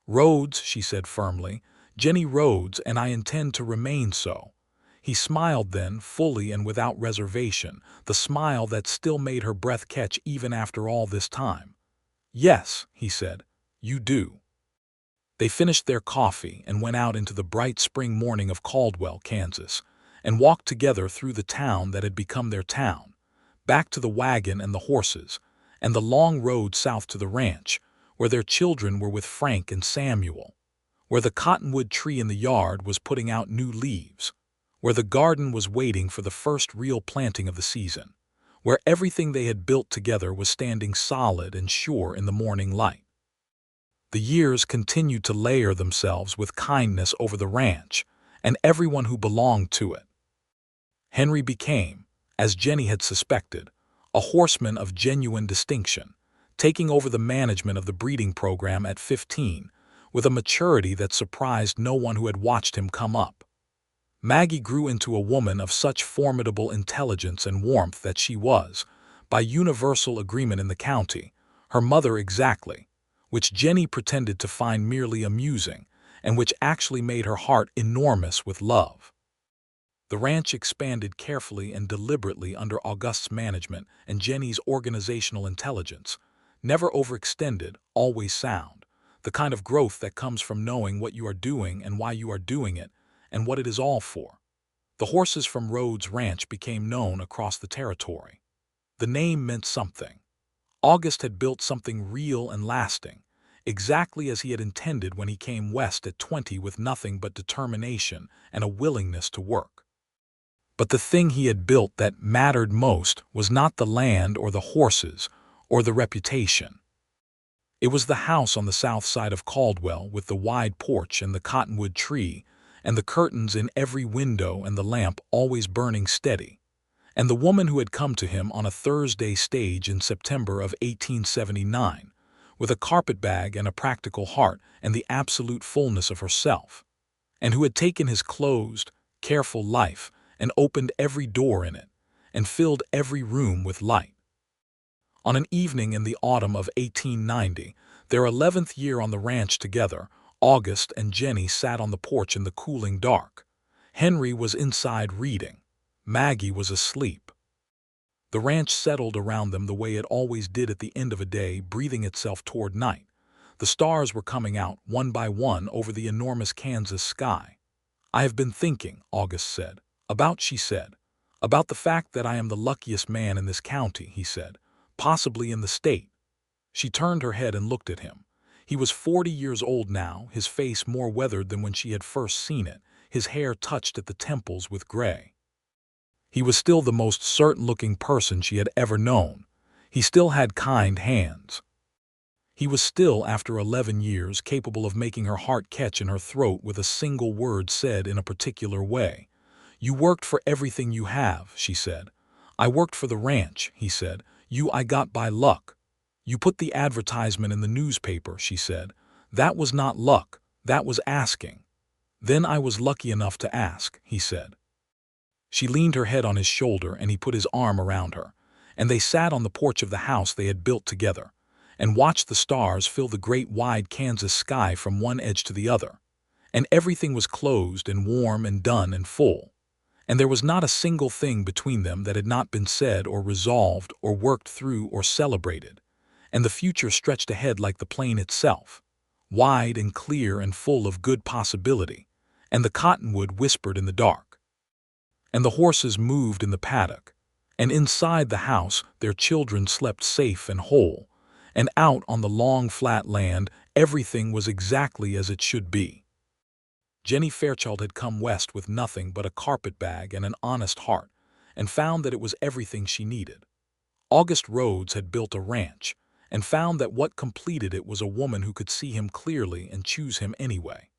"Rhodes," she said firmly, "Jennie Rhodes, and I intend to remain so." He smiled then, fully and without reservation, the smile that still made her breath catch even after all this time. "Yes," he said, "you do." They finished their coffee and went out into the bright spring morning of Caldwell, Kansas, and walked together through the town that had become their town, back to the wagon and the horses, and the long road south to the ranch, where their children were with Frank and Samuel, where the cottonwood tree in the yard was putting out new leaves, where the garden was waiting for the first real planting of the season, where everything they had built together was standing solid and sure in the morning light. The years continued to layer themselves with kindness over the ranch and everyone who belonged to it. Henry became, as Jennie had suspected, a horseman of genuine distinction, taking over the management of the breeding program at 15, with a maturity that surprised no one who had watched him come up. Maggie grew into a woman of such formidable intelligence and warmth that she was, by universal agreement in the county, her mother exactly, which Jennie pretended to find merely amusing, and which actually made her heart enormous with love. The ranch expanded carefully and deliberately under August's management and Jennie's organizational intelligence, never overextended, always sound, the kind of growth that comes from knowing what you are doing and why you are doing it, and what it is all for. The horses from Rhodes Ranch became known across the territory. The name meant something. August had built something real and lasting, exactly as he had intended when he came west at 20 with nothing but determination and a willingness to work. But the thing he had built that mattered most was not the land or the horses or the reputation. It was the house on the south side of Caldwell with the wide porch and the cottonwood tree and the curtains in every window and the lamp always burning steady, and the woman who had come to him on a Thursday stage in September of 1879, with a carpetbag and a practical heart and the absolute fullness of herself, and who had taken his closed, careful life and opened every door in it, and filled every room with light. On an evening in the autumn of 1890, their 11th year on the ranch together, August and Jennie sat on the porch in the cooling dark. Henry was inside reading. Maggie was asleep. The ranch settled around them the way it always did at the end of a day, breathing itself toward night. The stars were coming out, one by one, over the enormous Kansas sky. "I have been thinking," August said. She said. "About the fact that I am the luckiest man in this county," he said. "Possibly in the state." She turned her head and looked at him. He was 40 years old now, his face more weathered than when she had first seen it, his hair touched at the temples with gray. He was still the most certain-looking person she had ever known. He still had kind hands. He was still, after 11 years, capable of making her heart catch in her throat with a single word said in a particular way. "You worked for everything you have," she said. "I worked for the ranch," he said. I got by luck." "You put the advertisement in the newspaper," she said. "That was not luck, that was asking." "Then I was lucky enough to ask," he said. She leaned her head on his shoulder and he put his arm around her, and they sat on the porch of the house they had built together, and watched the stars fill the great wide Kansas sky from one edge to the other. And everything was closed and warm and done and full. And there was not a single thing between them that had not been said or resolved or worked through or celebrated. And the future stretched ahead like the plain itself, wide and clear and full of good possibility, and the cottonwood whispered in the dark. And the horses moved in the paddock, and inside the house their children slept safe and whole, and out on the long flat land, everything was exactly as it should be. Jennie Fairchild had come west with nothing but a carpetbag and an honest heart, and found that it was everything she needed. August Rhodes had built a ranch, and found that what completed it was a woman who could see him clearly and choose him anyway.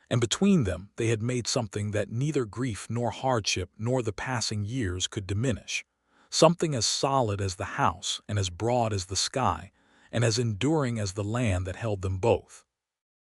And between them they had made something that neither grief nor hardship nor the passing years could diminish, something as solid as the house and as broad as the sky and as enduring as the land that held them both.